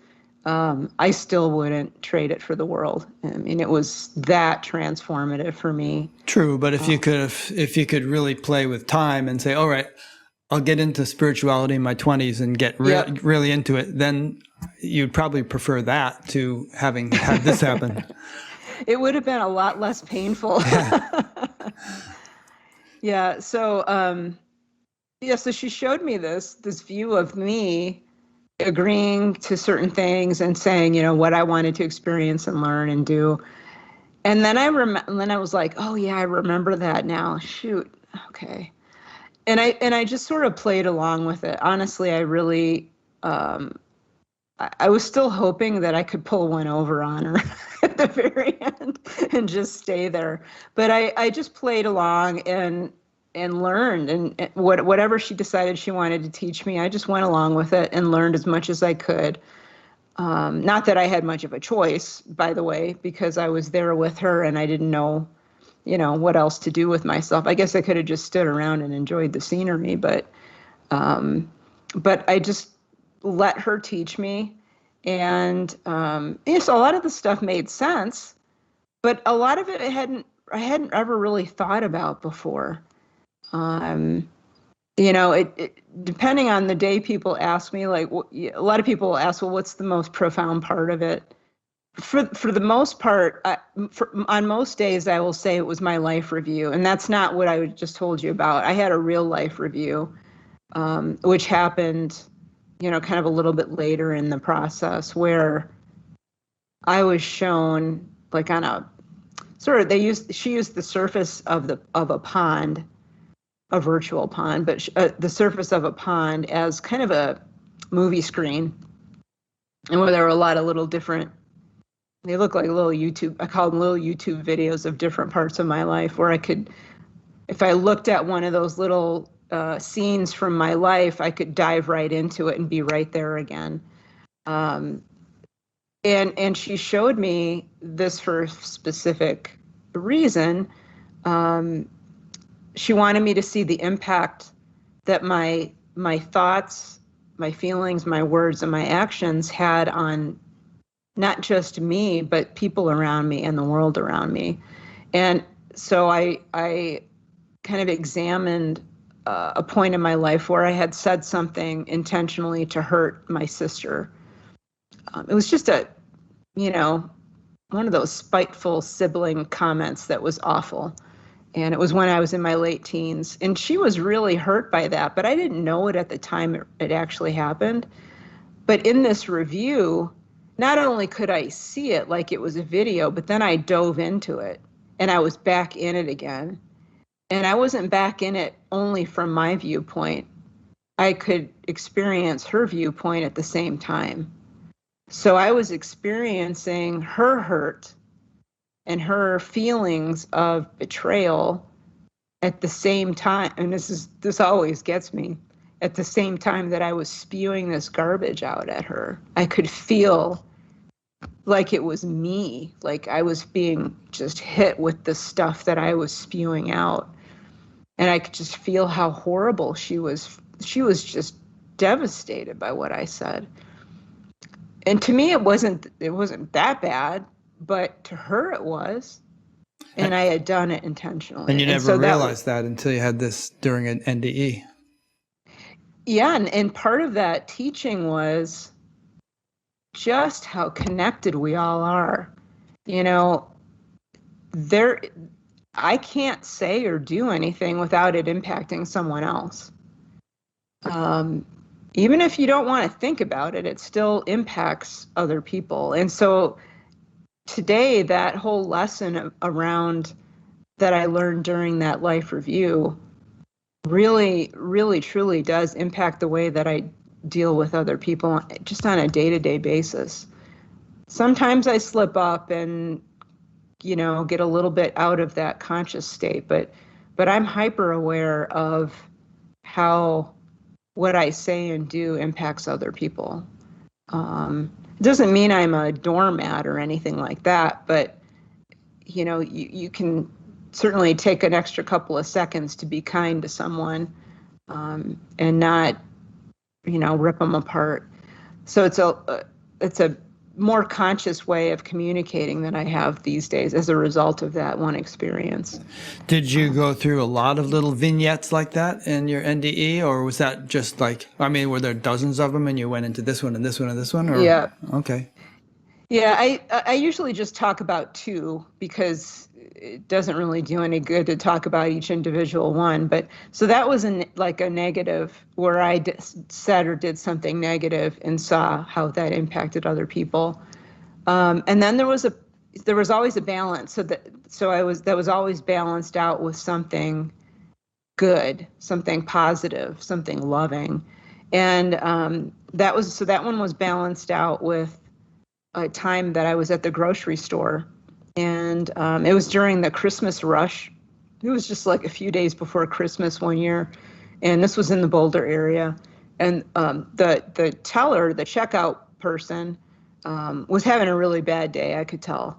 I still wouldn't trade it for the world. I mean, it was that transformative for me. True, but if you could really play with time and say, all right, I'll get into spirituality in my 20s and get really into it, then you'd probably prefer that to having had this happen. It would have been a lot less painful. Yeah. So, so she showed me this view of me agreeing to certain things and saying, what I wanted to experience and learn and do. And then I was like, oh yeah, I remember that now. Shoot. Okay. And I just sort of played along with it. Honestly, I really, I was still hoping that I could pull one over on her at the very end and just stay there. But I just played along and learned, and whatever she decided she wanted to teach me, I just went along with it and learned as much as I could. Not that I had much of a choice, by the way, because I was there with her and I didn't know, what else to do with myself. I guess I could have just stood around and enjoyed the scenery, but I just let her teach me. And so a lot of the stuff made sense, but a lot of it I hadn't ever really thought about before. Depending on the day, people ask me, like, a lot of people ask, well, what's the most profound part of it? For the most part, on most days, I will say it was my life review, and that's not what I just told you about. I had a real life review, which happened, kind of a little bit later in the process, where I was shown, like, on a sort of, she used the surface of a pond, a virtual pond, but the surface of a pond as kind of a movie screen, and where there were a lot of little different, they look like little I call them little YouTube videos of different parts of my life, where I could, if I looked at one of those little scenes from my life, I could dive right into it and be right there again. And she showed me this for a specific reason. She wanted me to see the impact that my thoughts, my feelings, my words, and my actions had on not just me, but people around me and the world around me. And so I kind of examined a point in my life where I had said something intentionally to hurt my sister. It was just one of those spiteful sibling comments that was awful. And it was when I was in my late teens. And she was really hurt by that, but I didn't know it at the time it actually happened. But in this review, not only could I see it like it was a video, but then I dove into it and I was back in it again. And I wasn't back in it only from my viewpoint. I could experience her viewpoint at the same time. So I was experiencing her hurt and her feelings of betrayal at the same time. And this always gets me. At the same time that I was spewing this garbage out at her, I could feel like it was me, like I was being just hit with the stuff that I was spewing out. And I could just feel how horrible she was. She was just devastated by what I said. And to me, it wasn't that bad, but to her it was. And I had done it intentionally. And you never realized that until you had this during an NDE. Yeah, and part of that teaching was just how connected we all are. I can't say or do anything without it impacting someone else. Even if you don't want to think about it, it still impacts other people. And so today, that whole lesson around that I learned during that life review really, really, truly does impact the way that I deal with other people just on a day-to-day basis. Sometimes I slip up and, get a little bit out of that conscious state, but I'm hyper aware of how what I say and do impacts other people. It doesn't mean I'm a doormat or anything like that, but you can certainly take an extra couple of seconds to be kind to someone, and not, rip them apart. So it's a more conscious way of communicating that I have these days as a result of that one experience. Did you go through a lot of little vignettes like that in your NDE, or was that just were there dozens of them and you went into this one and this one and this one? Or? Yeah. Okay. Yeah, I usually just talk about two because it doesn't really do any good to talk about each individual one. But so that was a negative where I said or did something negative and saw how that impacted other people. And then there was always a balance. That was always balanced out with something good, something positive, something loving. And that one was balanced out with a time that I was at the grocery store, and it was during the Christmas rush. It was just like a few days before Christmas one year, and this was in the Boulder area. And the teller, the checkout person, was having a really bad day, I could tell.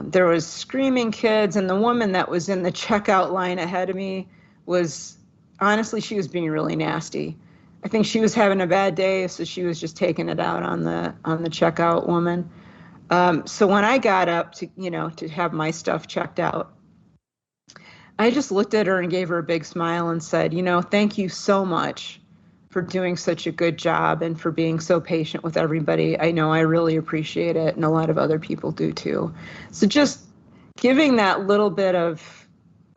There was screaming kids, and the woman that was in the checkout line ahead of me was, honestly, she was being really nasty. I think she was having a bad day, so she was just taking it out on the checkout woman. So when I got up to have my stuff checked out, I just looked at her and gave her a big smile and said, thank you so much for doing such a good job and for being so patient with everybody. I know I really appreciate it, and a lot of other people do too. So just giving that little bit of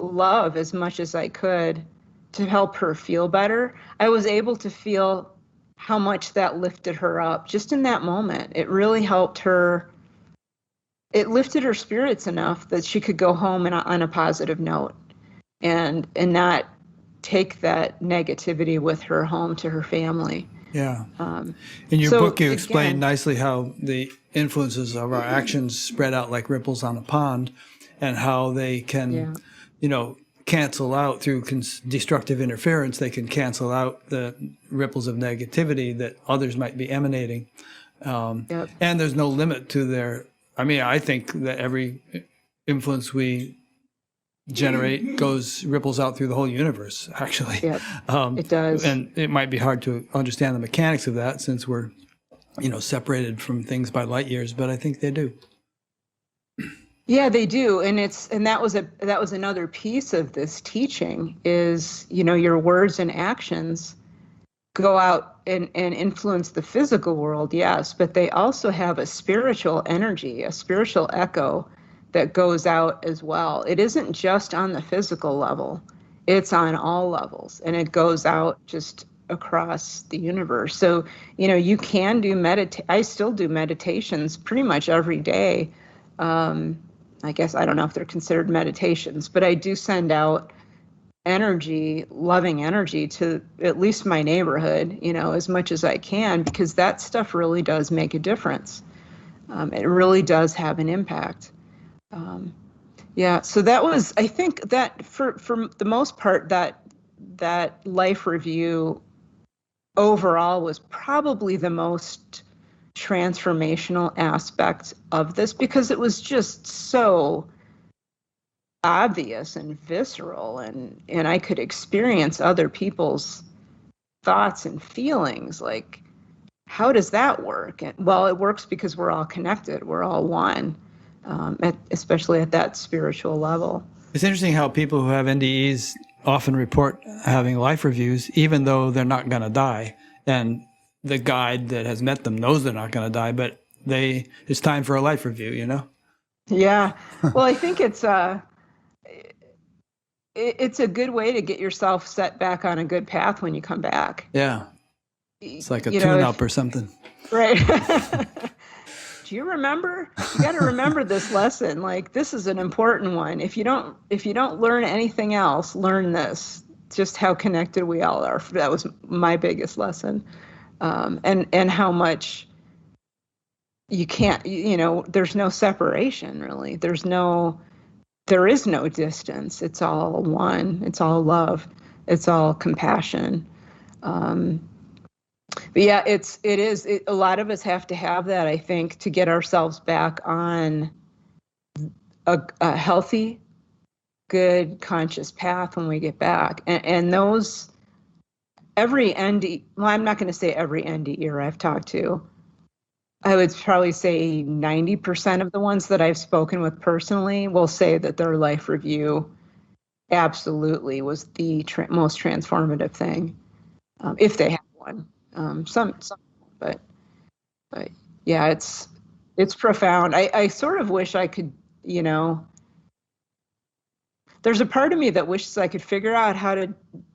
love as much as I could to help her feel better, I was able to feel how much that lifted her up just in that moment. It really helped her. It lifted her spirits enough that she could go home on a positive note and not take that negativity with her home to her family. Yeah. In your so book, you explain again, nicely how the influences of our actions spread out like ripples on a pond, and how they can, cancel out through destructive interference. They can cancel out the ripples of negativity that others might be emanating. Yep. And there's no limit to their, I think that every influence we generate ripples out through the whole universe, actually. Yep, it does. And it might be hard to understand the mechanics of that since we're, separated from things by light years, but I think they do. Yeah, they do. And that was another piece of this teaching is, your words and actions go out and influence the physical world, yes, but they also have a spiritual energy, a spiritual echo that goes out as well. It isn't just on the physical level, it's on all levels, and it goes out just across the universe. So, you can do I still do meditations pretty much every day. I guess I don't know if they're considered meditations, but I do send out energy, loving energy to at least my neighborhood, as much as I can, because that stuff really does make a difference. It really does have an impact. So that was, I think that for the most part, that life review overall was probably the most transformational aspect of this, because it was just so obvious and visceral, and I could experience other people's thoughts and feelings. Like, how does that work? And, well, it works because we're all connected. We're all one, especially at that spiritual level. It's interesting how people who have NDEs often report having life reviews, even though they're not going to die. And the guide that has met them knows they're not going to die, but it's time for a life review, Yeah. Well, I think it's a good way to get yourself set back on a good path when you come back. Yeah. It's like a tune-up or something. Right. Do you remember? You got to remember this lesson. Like, this is an important one. If you don't learn anything else, learn this. Just how connected we all are. That was my biggest lesson. And how much you can't, there's no separation, really. There is no distance. It's all one. It's all love. It's all compassion. But yeah, a lot of us have to have that, I think, to get ourselves back on a healthy, good, conscious path when we get back. And those, every ND, well, I'm not going to say every NDE I've talked to. I would probably say 90% of the ones that I've spoken with personally will say that their life review absolutely was the most transformative thing, if they have one. Some, but yeah, it's profound. I sort of wish I could, there's a part of me that wishes I could figure out how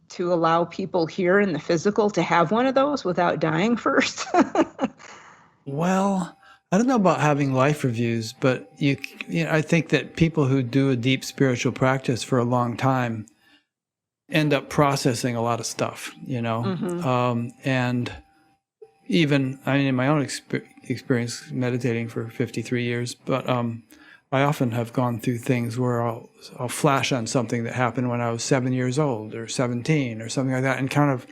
to allow people here in the physical to have one of those without dying first. Well, I don't know about having life reviews, but I think that people who do a deep spiritual practice for a long time end up processing a lot of stuff, Mm-hmm. And even, in my own experience meditating for 53 years, but I often have gone through things where I'll flash on something that happened when I was 7 years old or 17 or something like that, and kind of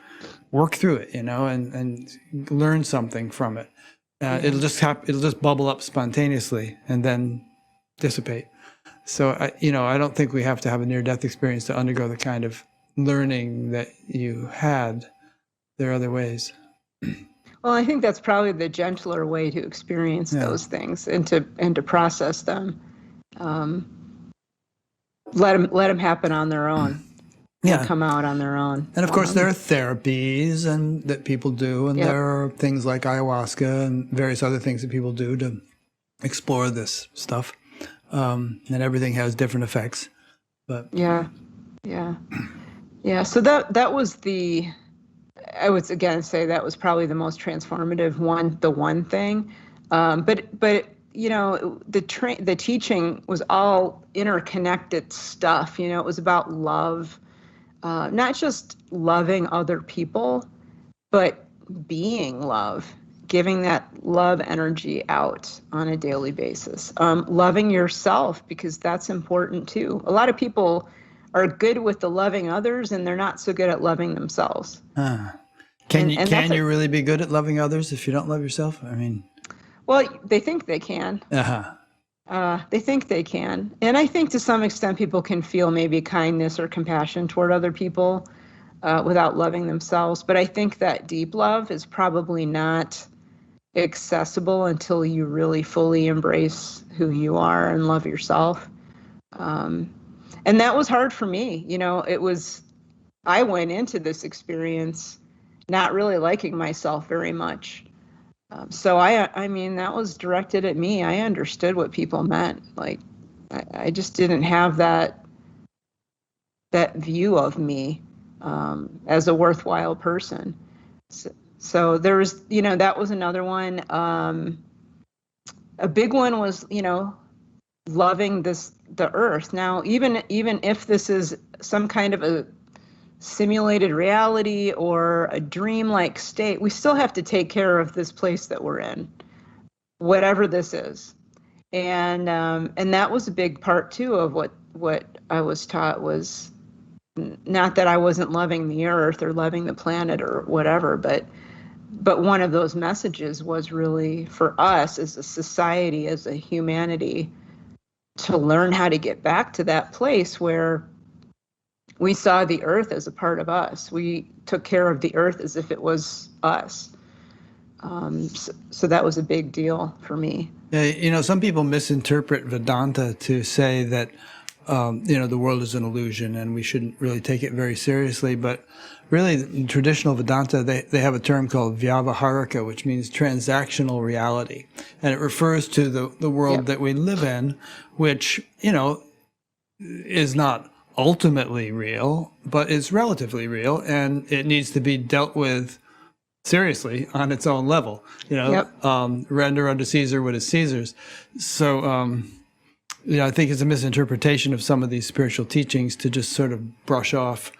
work through it, and learn something from it. It'll just bubble up spontaneously and then dissipate. So I don't think we have to have a near-death experience to undergo the kind of learning that you had. There are other ways. Well, I think that's probably the gentler way to experience those things and to process them. Let them happen on their own. Yeah. Come out on their own. And of course, there are therapies that people do, and there are things like ayahuasca and various other things that people do to explore this stuff. And everything has different effects. But yeah. So that was I would again say that was probably the most transformative one thing. But the teaching was all interconnected stuff. It was about love. Not just loving other people, but being love, giving that love energy out on a daily basis. Loving yourself, because that's important too. A lot of people are good with the loving others, and they're not so good at loving themselves. Can you really be good at loving others if you don't love yourself? I mean, well, they think they can. They think they can. And I think to some extent people can feel maybe kindness or compassion toward other people without loving themselves. But I think that deep love is probably not accessible until you really fully embrace who you are and love yourself. And that was hard for me. I went into this experience not really liking myself very much. So I mean, that was directed at me. I understood what people meant. Like, I just didn't have that view of me as a worthwhile person. So there was, that was another one. A big one was, loving the earth. Now, even if this is some kind of a simulated reality or a dreamlike state, we still have to take care of this place that we're in, whatever this is. And that was a big part too of what I was taught, was not that I wasn't loving the earth or loving the planet or whatever, but one of those messages was really for us as a society, as a humanity, to learn how to get back to that place where we saw the earth as a part of us. We took care of the earth as if it was us. So that was a big deal for me. Yeah, some people misinterpret Vedanta to say that, the world is an illusion and we shouldn't really take it very seriously. But really, in traditional Vedanta, they have a term called Vyavaharika, which means transactional reality. And it refers to the world that we live in, which, is not ultimately real, but it's relatively real, and it needs to be dealt with seriously on its own level. Render unto Caesar what is Caesar's. So, I think it's a misinterpretation of some of these spiritual teachings to just sort of brush off,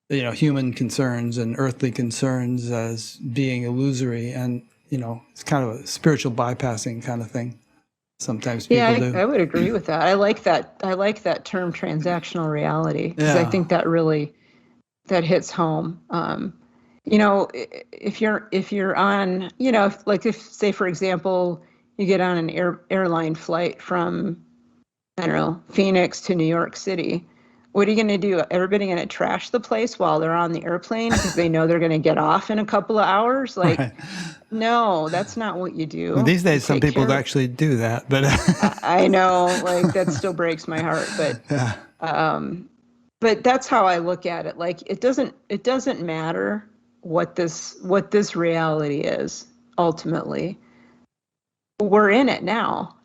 human concerns and earthly concerns as being illusory, and it's kind of a spiritual bypassing kind of thing. Sometimes people do. I would agree with that. I like that term, transactional reality, because I think that really hits home. If you're on, if say for example you get on an airline flight from, I don't know, Phoenix to New York City, what are you going to do? Everybody going to trash the place while they're on the airplane because they know they're going to get off in a couple of hours? Like, right. No, that's not what you do. Well, these days, some people actually do that, but I know, like, that still breaks my heart. But, but that's how I look at it. Like, it doesn't matter what this reality is. Ultimately, we're in it now,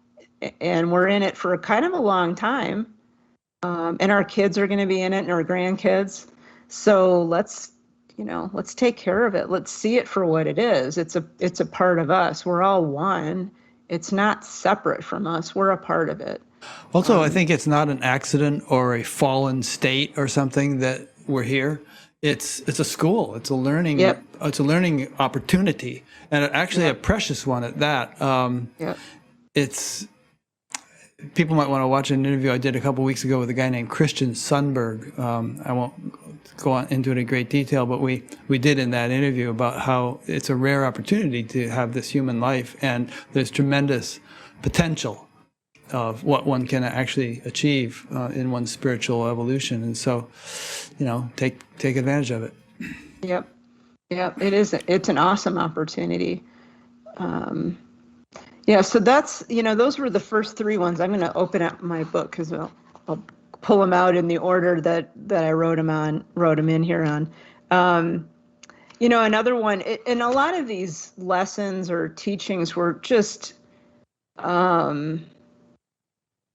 and we're in it for kind of a long time. And our kids are going to be in it, and our grandkids. So let's take care of it. Let's see it for what it is. It's a part of us. We're all one. It's not separate from us. We're a part of it. Also, I think it's not an accident or a fallen state or something that we're here. It's a school. It's a learning. Yep. It's a learning opportunity, and actually a precious one at that. people might want to watch an interview I did a couple weeks ago with a guy named Christian Sundberg. I won't go on into it in great detail, but we did in that interview about how it's a rare opportunity to have this human life, and there's tremendous potential of what one can actually achieve in one's spiritual evolution. And so, take advantage of it. Yep. Yep. It is. It's an awesome opportunity. Yeah. So that's, those were the first three ones. I'm going to open up my book because I'll pull them out in the order that I wrote them in here on. Another one, and a lot of these lessons or teachings were just,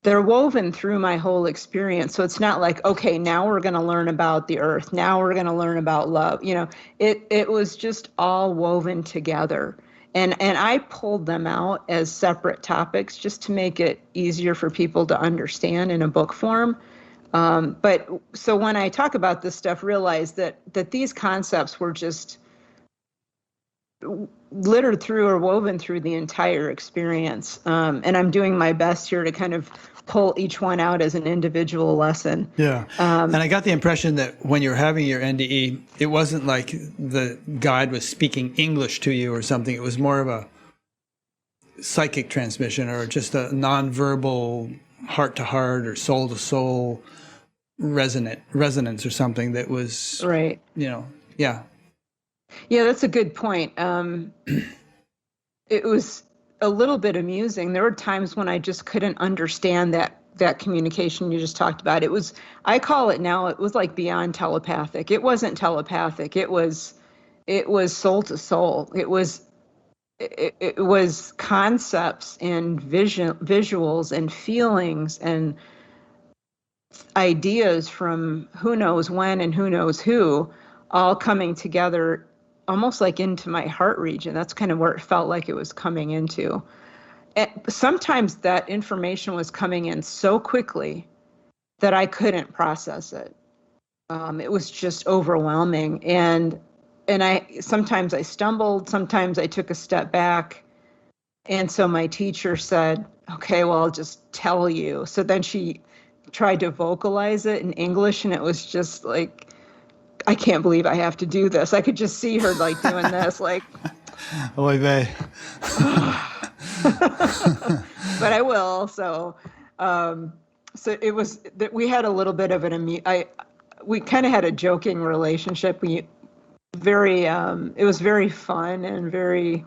they're woven through my whole experience. So it's not like, okay, now we're going to learn about the earth. Now we're going to learn about love. It was just all woven together. And I pulled them out as separate topics just to make it easier for people to understand in a book form. But so when I talk about this stuff, realize that these concepts were just littered through or woven through the entire experience. And I'm doing my best here to kind of pull each one out as an individual lesson. Yeah. And I got the impression that when you're having your NDE, it wasn't like the guide was speaking English to you or something. It was more of a psychic transmission or just a nonverbal heart-to-heart or soul-to-soul resonance or something that was, right. Yeah. Yeah, that's a good point. It was a little bit amusing. There were times when I just couldn't understand that communication you just talked about. I call it now, it was like beyond telepathic. It wasn't telepathic. It was soul to soul. It was concepts and visuals and feelings and ideas from who knows when and who knows who, all coming together almost like into my heart region. That's kind of where it felt like it was coming into. And sometimes that information was coming in so quickly that I couldn't process it. It was just overwhelming. And sometimes I stumbled, sometimes I took a step back. And so my teacher said, okay, well, I'll just tell you. So then she tried to vocalize it in English, and it was just like, I can't believe I have to do this. I could just see her like doing this, like, oy vey. But I will. So it was that we had a little bit of we kind of had a joking relationship. It was very fun and very,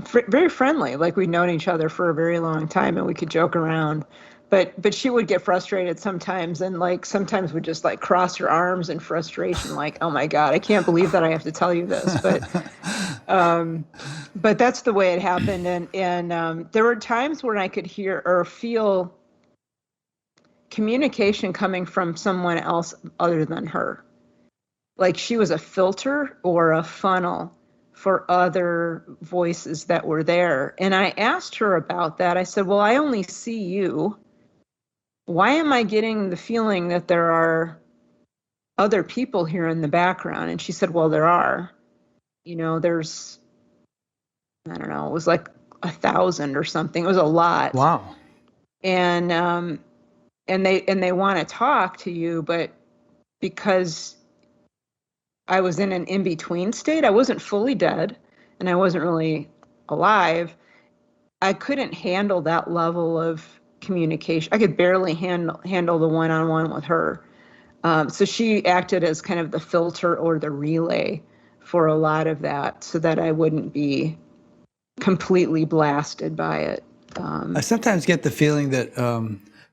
very friendly. Like we'd known each other for a very long time and we could joke around. But she would get frustrated sometimes, and like sometimes would just like cross her arms in frustration, like, oh my God, I can't believe that I have to tell you this. But that's the way it happened. And there were times when I could hear or feel communication coming from someone else other than her. Like she was a filter or a funnel for other voices that were there. And I asked her about that. I said, well, I only see you. Why am I getting the feeling that there are other people here in the background? And she said, well, there are. There's, I don't know, it was like 1,000 or something. It was a lot. Wow. And they want to talk to you, but because I was in an in-between state, I wasn't fully dead and I wasn't really alive, I couldn't handle that level of communication. I could barely handle the one-on-one with her. So she acted as kind of the filter or the relay for a lot of that so that I wouldn't be completely blasted by it. I sometimes get the feeling that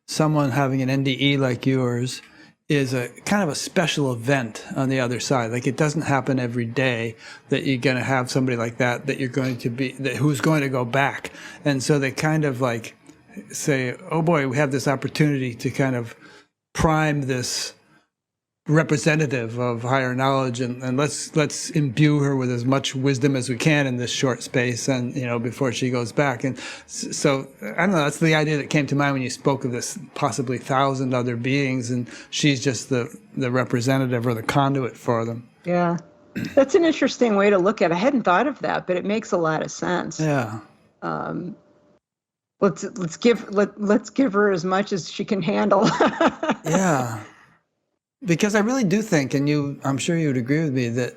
someone having an NDE like yours is a kind of a special event on the other side. Like it doesn't happen every day that you're going to have somebody like that you're going to be, who's going to go back. And so they kind of like say, oh boy, we have this opportunity to kind of prime this representative of higher knowledge and let's imbue her with as much wisdom as we can in this short space and before she goes back. And so I don't know, that's the idea that came to mind when you spoke of this possibly 1,000 other beings and she's just the representative or the conduit for them. Yeah, that's an interesting way to look at it. I hadn't thought of that, but it makes a lot of sense. Yeah. let's give her as much as she can handle. Yeah. Because I really do think, and I'm sure you would agree with me, that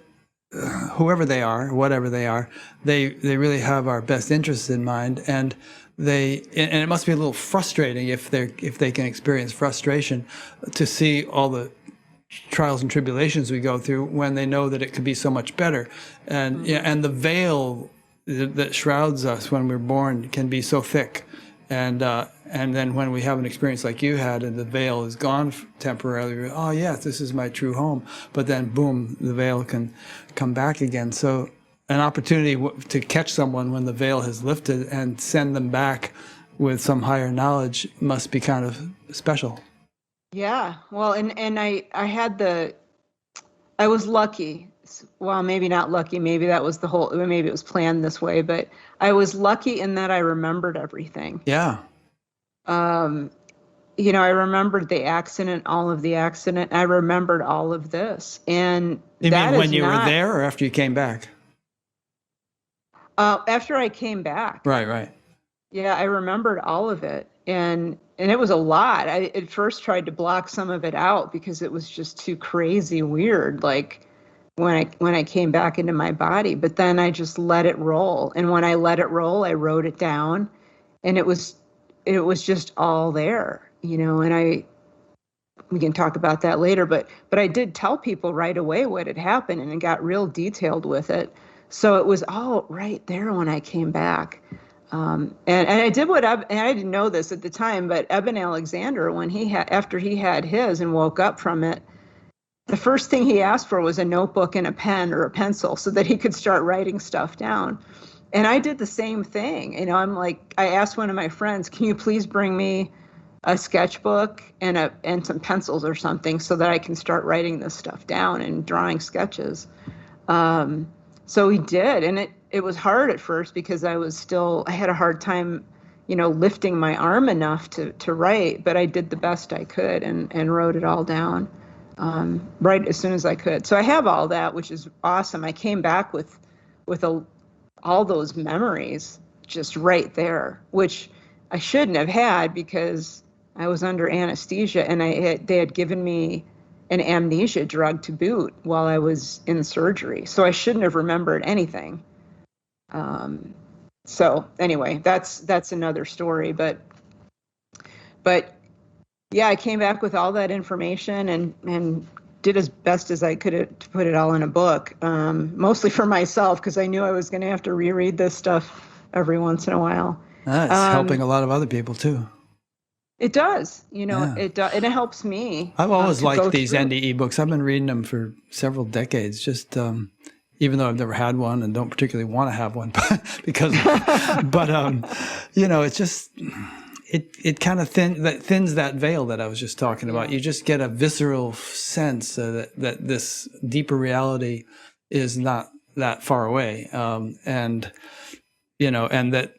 whoever they are, whatever they are, they really have our best interests in mind, and it must be a little frustrating if they can experience frustration to see all the trials and tribulations we go through when they know that it could be so much better, and yeah, and the veil that shrouds us when we're born can be so thick. And then when we have an experience like you had and the veil is gone temporarily, oh yes, this is my true home. But then boom, the veil can come back again. So an opportunity to catch someone when the veil has lifted and send them back with some higher knowledge must be kind of special. Yeah. Well, and I was lucky. Well, maybe not lucky. Maybe that was maybe it was planned this way, but I was lucky in that I remembered everything. Yeah. I remembered the accident, all of the accident. I remembered all of this. And you that mean when is you not, were there or after you came back? After I came back. Right. Yeah, I remembered all of it. And it was a lot. I at first tried to block some of it out because it was just too crazy weird, like when I came back into my body. But then I just let it roll. And when I let it roll, I wrote it down, and it was just all there, and we can talk about that later, but I did tell people right away what had happened, and it got real detailed with it. So it was all right there when I came back. And I did and I didn't know this at the time, but Eben Alexander, after he had his and woke up from it, the first thing he asked for was a notebook and a pen or a pencil so that he could start writing stuff down. And I did the same thing. I'm like, I asked one of my friends, can you please bring me a sketchbook and some pencils or something so that I can start writing this stuff down and drawing sketches. So he did. And it was hard at first because I had a hard time, lifting my arm enough to write, but I did the best I could and wrote it all down right as soon as I could. So I have all that, which is awesome. I came back with all those memories just right there, which I shouldn't have had because I was under anesthesia, and they had given me an amnesia drug to boot while I was in surgery. So I shouldn't have remembered anything. So anyway, that's another story, but yeah, I came back with all that information and did as best as I could to put it all in a book, mostly for myself because I knew I was going to have to reread this stuff every once in a while. It's helping a lot of other people too. It does, Yeah. it does, and it helps me. I've always liked these through. NDE books. I've been reading them for several decades, just even though I've never had one and don't particularly want to have one it's just, it kind of thins that veil that I was just talking about. You just get a visceral sense that this deeper reality is not that far away. And that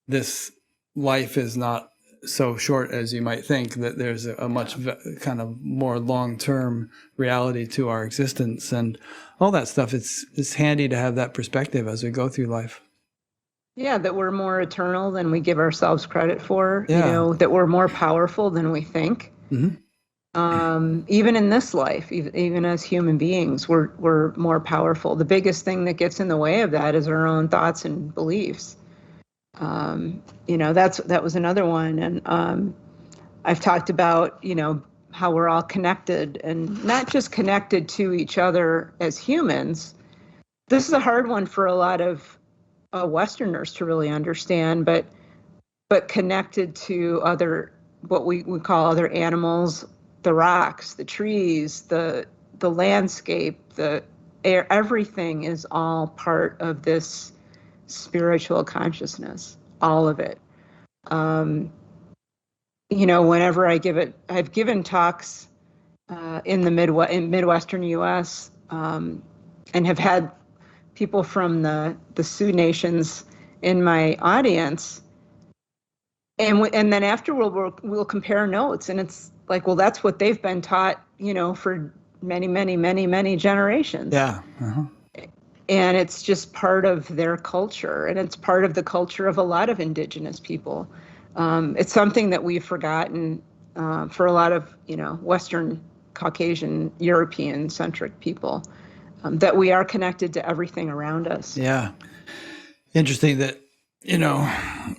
this life is not so short as you might think, that there's a much kind of more long-term reality to our existence and all that stuff. It's handy to have that perspective as we go through life. Yeah, that we're more eternal than we give ourselves credit for, Yeah. that we're more powerful than we think. Mm-hmm. Even in this life, even as human beings, we're more powerful. The biggest thing that gets in the way of that is our own thoughts and beliefs. That was another one. And I've talked about, how we're all connected, and not just connected to each other as humans. This is a hard one for a lot of Westerners to really understand, but connected to what we would call other animals, the rocks, the trees, the landscape, the air. Everything is all part of this spiritual consciousness, all of it. Whenever I've given talks in the Midwestern U.S. And have had people from the Sioux Nations in my audience, and then afterward we'll compare notes, and it's like, well, that's what they've been taught, for many, many, many, many generations. Yeah. Uh-huh. And it's just part of their culture, and it's part of the culture of a lot of indigenous people. It's something that we've forgotten for a lot of, Western, Caucasian, European-centric people, that we are connected to everything around us. Yeah. Interesting that,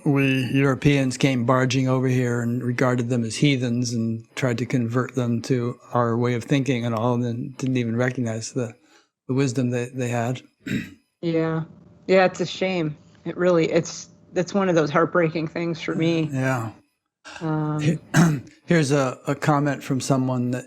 we Europeans came barging over here and regarded them as heathens and tried to convert them to our way of thinking and all, and then didn't even recognize the wisdom that they had. Yeah. Yeah, it's a shame. That's one of those heartbreaking things for me. Yeah. Here's a comment from someone that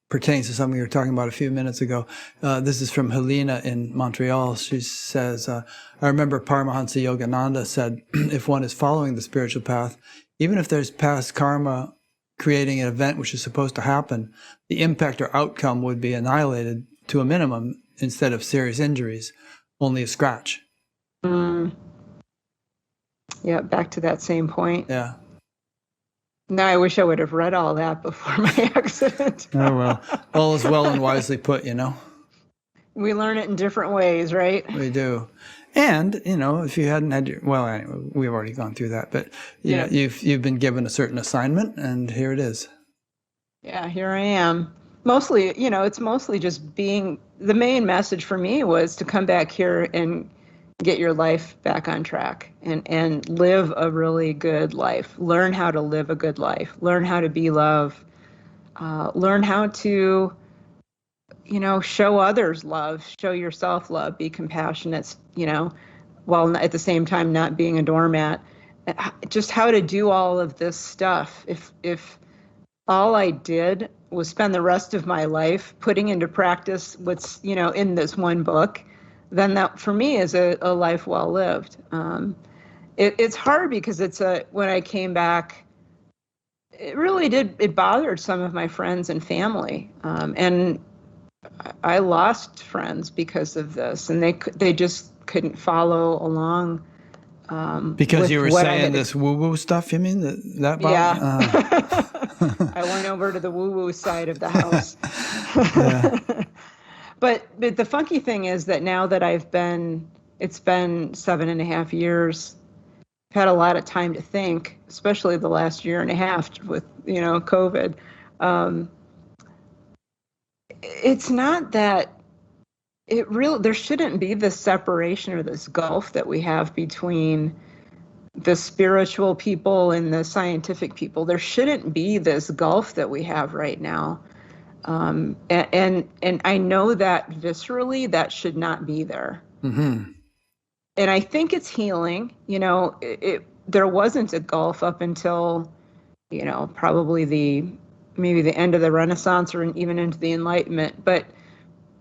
pertains to something we were talking about a few minutes ago. This is from Helena in Montreal. She says, I remember Paramahansa Yogananda said, if one is following the spiritual path, even if there's past karma creating an event which is supposed to happen, the impact or outcome would be annihilated to a minimum instead of serious injuries, only a scratch. Yeah, back to that same point. Yeah. Now I wish I would have read all that before my accident. Oh, well, all is well and wisely put, We learn it in different ways, right? We do. And, if you hadn't had anyway, we've already gone through that, but Yeah. you've been given a certain assignment and here it is. Yeah, here I am. Mostly, it's mostly just the main message for me was to come back here and get your life back on track and live a really good life. Learn how to live a good life. Learn how to be love. Learn how to, show others love, show yourself love, be compassionate, while at the same time not being a doormat. Just how to do all of this stuff. If all I did was spend the rest of my life putting into practice what's, in this one book, then that for me is a life well lived. It's hard because when I came back, it bothered some of my friends and family. And I lost friends because of this, and they just couldn't follow along. Because you were saying this woo-woo stuff, you mean? That bothered? Yeah. I went over to the woo-woo side of the house. Yeah. But the funky thing is that now that it's been 7.5 years, I've had a lot of time to think, especially the last year and a half with, COVID. It's not that there shouldn't be this separation or this gulf that we have between the spiritual people and the scientific people. There shouldn't be this gulf that we have right now. And I know that viscerally that should not be there. Mm-hmm. And I think it's healing. There wasn't a gulf up until, probably maybe the end of the Renaissance or even into the Enlightenment, but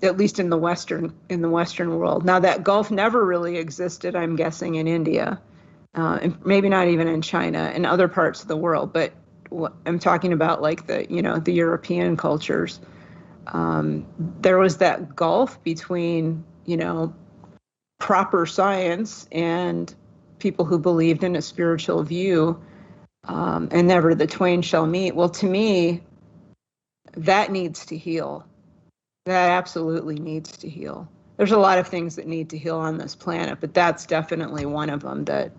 at least in the Western world. Now that gulf never really existed, I'm guessing, in India, and maybe not even in China and other parts of the world, but I'm talking about like the European cultures. There was that gulf between, proper science and people who believed in a spiritual view, and never the twain shall meet. Well, to me, that needs to heal. That absolutely needs to heal. There's a lot of things that need to heal on this planet, but that's definitely one of them that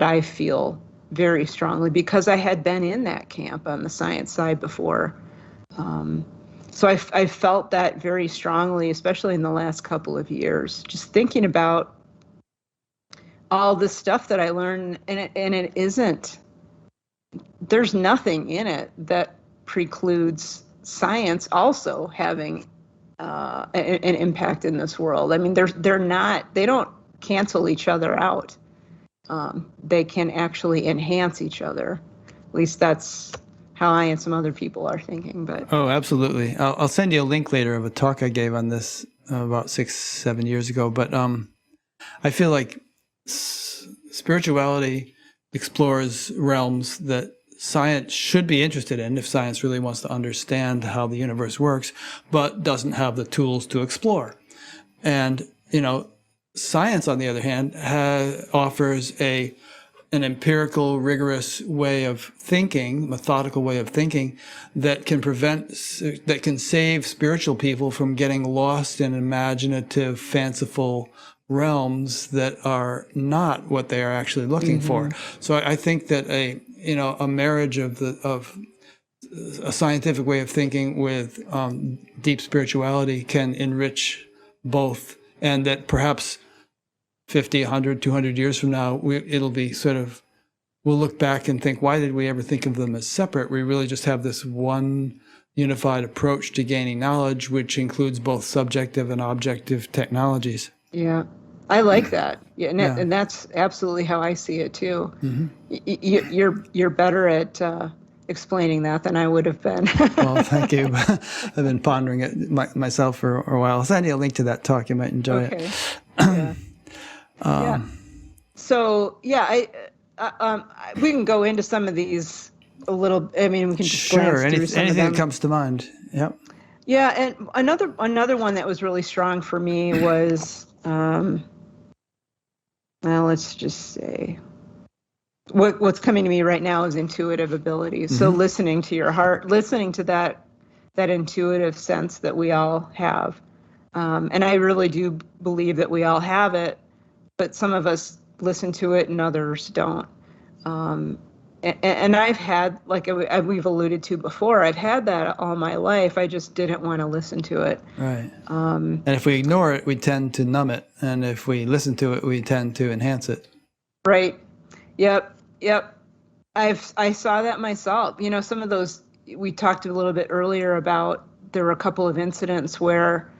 I feel very strongly because I had been in that camp on the science side before. So I felt that very strongly, especially in the last couple of years, just thinking about all the stuff that I learned, and it isn't, there's nothing in it that precludes science also having an impact in this world. I mean, they don't cancel each other out. They can actually enhance each other. At least that's how I and some other people are thinking. But Oh, absolutely. I'll send you a link later of a talk I gave on this about 6-7 years ago. But I feel like spirituality explores realms that science should be interested in if science really wants to understand how the universe works, but doesn't have the tools to explore. And, science, on the other hand, offers an empirical, rigorous way of thinking, methodical way of thinking that can save spiritual people from getting lost in imaginative, fanciful realms that are not what they are actually looking for. So I think that a marriage of a scientific way of thinking with deep spirituality can enrich both, and that perhaps 50, 100, 200 years from now, it'll be sort of, we'll look back and think, why did we ever think of them as separate? We really just have this one unified approach to gaining knowledge, which includes both subjective and objective technologies. Yeah, I like that. Yeah, and that's absolutely how I see it too. You're better at explaining that than I would have been. Well, thank you. I've been pondering it myself for a while. I'll send you a link to that talk. You might enjoy it. Okay. Yeah. Yeah. So yeah, we can go into some of these a little. I mean, we can just glance through some of anything them. that comes to mind. Yep. Yeah, and another one that was really strong for me was, well, let's just say, what's coming to me right now is intuitive abilities. So listening to your heart, listening to that intuitive sense that we all have, and I really do believe that we all have it, but some of us listen to it and others don't. And I've had, like we've alluded to before, I've had that all my life. I just didn't want to listen to it. Right. And if we ignore it, we tend to numb it. And if we listen to it, we tend to enhance it. Right. Yep. I saw that myself. You know, some of those, we talked a little bit earlier about, there were a couple of incidents where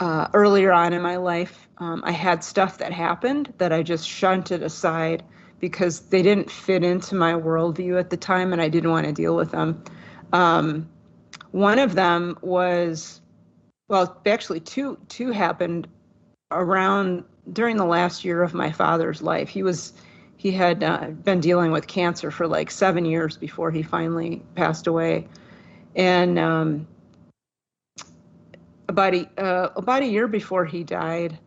earlier on in my life, I had stuff that happened that I just shunted aside because they didn't fit into my worldview at the time and I didn't want to deal with them. One of them was, well, actually two happened during the last year of my father's life. He had been dealing with cancer for like 7 years before he finally passed away. And about a year before he died,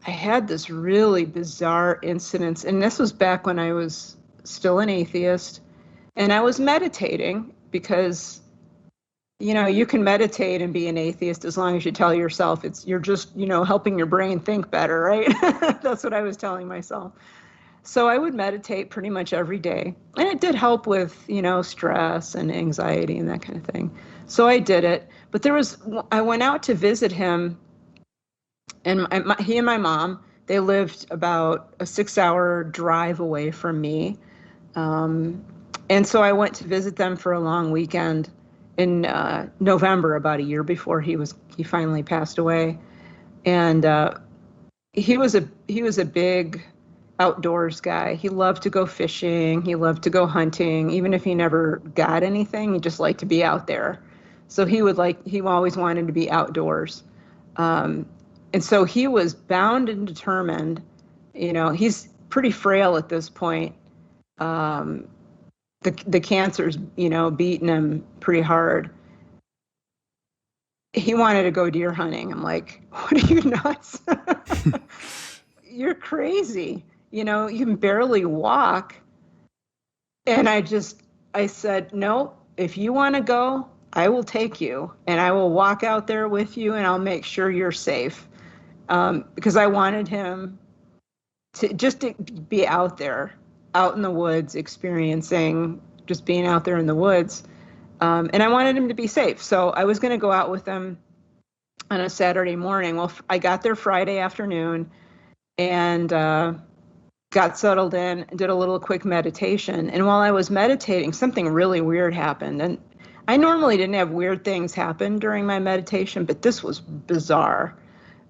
I had this really bizarre incident, and this was back when I was still an atheist, and I was meditating because, you know, you can meditate and be an atheist as long as you tell yourself you're just, you know, helping your brain think better, right? That's what I was telling myself. So I would meditate pretty much every day, and it did help with, you know, stress and anxiety and that kind of thing. So I did it, but I went out to visit him, and he and my mom, they lived about a 6-hour drive away from me. And so I went to visit them for a long weekend in November, about a year before he finally passed away. And he was a big outdoors guy. He loved to go fishing. He loved to go hunting. Even if he never got anything, he just liked to be out there. So he always wanted to be outdoors. And so he was bound and determined, you know, he's pretty frail at this point. The cancer's, you know, beating him pretty hard. He wanted to go deer hunting. I'm like, what are you, nuts? You're crazy. You know, you can barely walk. And I said, no, if you want to go, I will take you and I will walk out there with you and I'll make sure you're safe. Because I wanted him to be out there, out in the woods, experiencing just being out there in the woods. And I wanted him to be safe. So I was going to go out with him on a Saturday morning. Well, I got there Friday afternoon and got settled in and did a little quick meditation. And while I was meditating, something really weird happened. And I normally didn't have weird things happen during my meditation, but this was bizarre.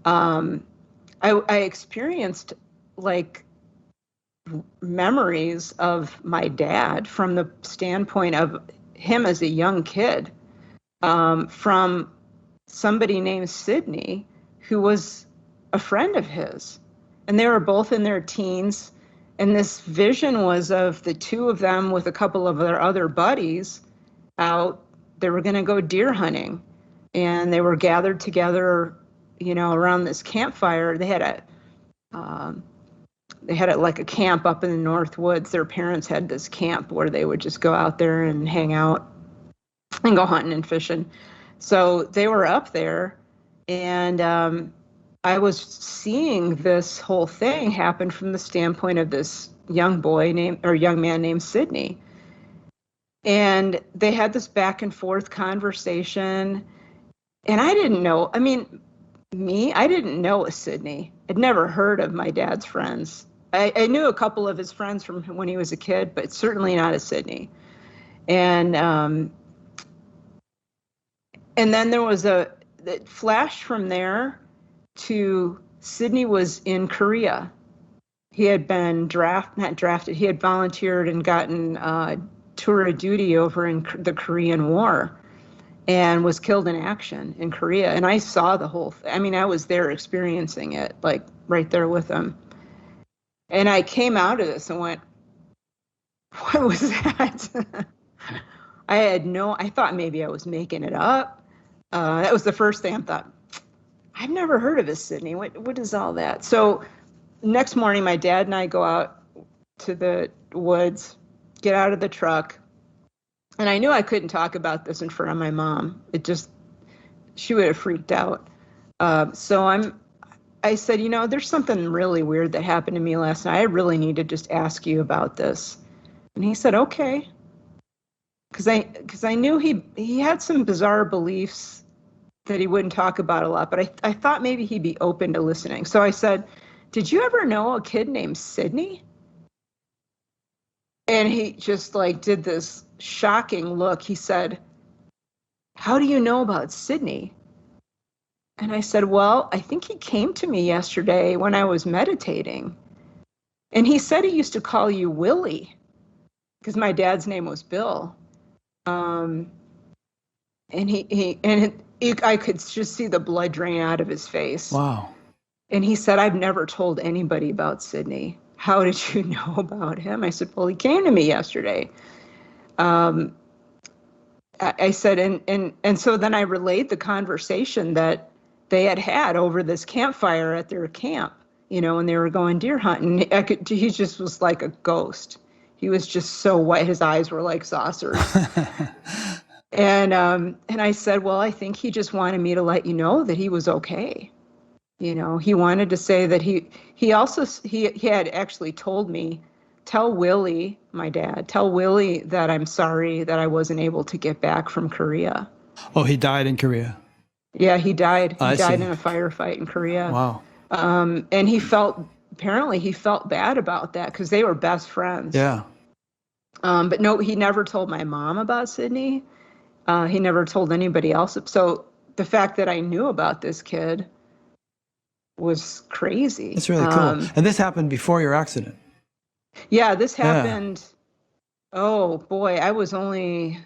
I experienced like memories of my dad from the standpoint of him as a young kid, from somebody named Sydney, who was a friend of his. And they were both in their teens. And this vision was of the two of them with a couple of their other buddies out. They were going to go deer hunting. And they were gathered together, you know, around this campfire. They had like a camp up in the North Woods. Their parents had this camp where they would just go out there and hang out and go hunting and fishing. So they were up there, and I was seeing this whole thing happen from the standpoint of this young man named Sidney. And they had this back and forth conversation. And I didn't know, I mean, I didn't know a Sidney. I'd never heard of my dad's friends. I knew a couple of his friends from when he was a kid, but certainly not a Sidney. And then there was it flashed from there to Sidney was in Korea. He had been not drafted, he had volunteered and gotten tour of duty over in the Korean War and was killed in action in Korea. And I saw the whole thing. I mean, I was there experiencing it, like right there with him. And I came out of this and went, what was that? I thought maybe I was making it up. That was the first thing I thought. I've never heard of this, Sidney. What is all that? So next morning, my dad and I go out to the woods, get out of the truck. And I knew I couldn't talk about this in front of my mom. She would have freaked out. So I said, there's something really weird that happened to me last night. I really need to just ask you about this. And he said, okay. Because I knew he had some bizarre beliefs that he wouldn't talk about a lot, but I thought maybe he'd be open to listening. So I said, did you ever know a kid named Sidney? And he just did this shocking look. He said, how do you know about Sidney? And I said, well, I think he came to me yesterday when I was meditating. And he said he used to call you Willie because my dad's name was Bill. And I could just see the blood drain out of his face. Wow. And he said, I've never told anybody about Sidney. How did you know about him? I said, well, he came to me yesterday. I said, and so then I relayed the conversation that they had over this campfire at their camp, when they were going deer hunting. He just was like a ghost. He was just so white. His eyes were like saucers. And I said, well, I think he just wanted me to let you know that he was okay. He wanted to say that he had actually told me, tell Willie, my dad, tell Willie that I'm sorry that I wasn't able to get back from Korea. Oh, he died in Korea. Yeah, he died. He died see. in a firefight in Korea. Wow. And apparently he felt bad about that because they were best friends. Yeah. But no, he never told my mom about Sidney. He never told anybody else. So the fact that I knew about this kid was crazy. That's really cool. And this happened before your accident. Yeah, this happened. Yeah. Oh boy, I was only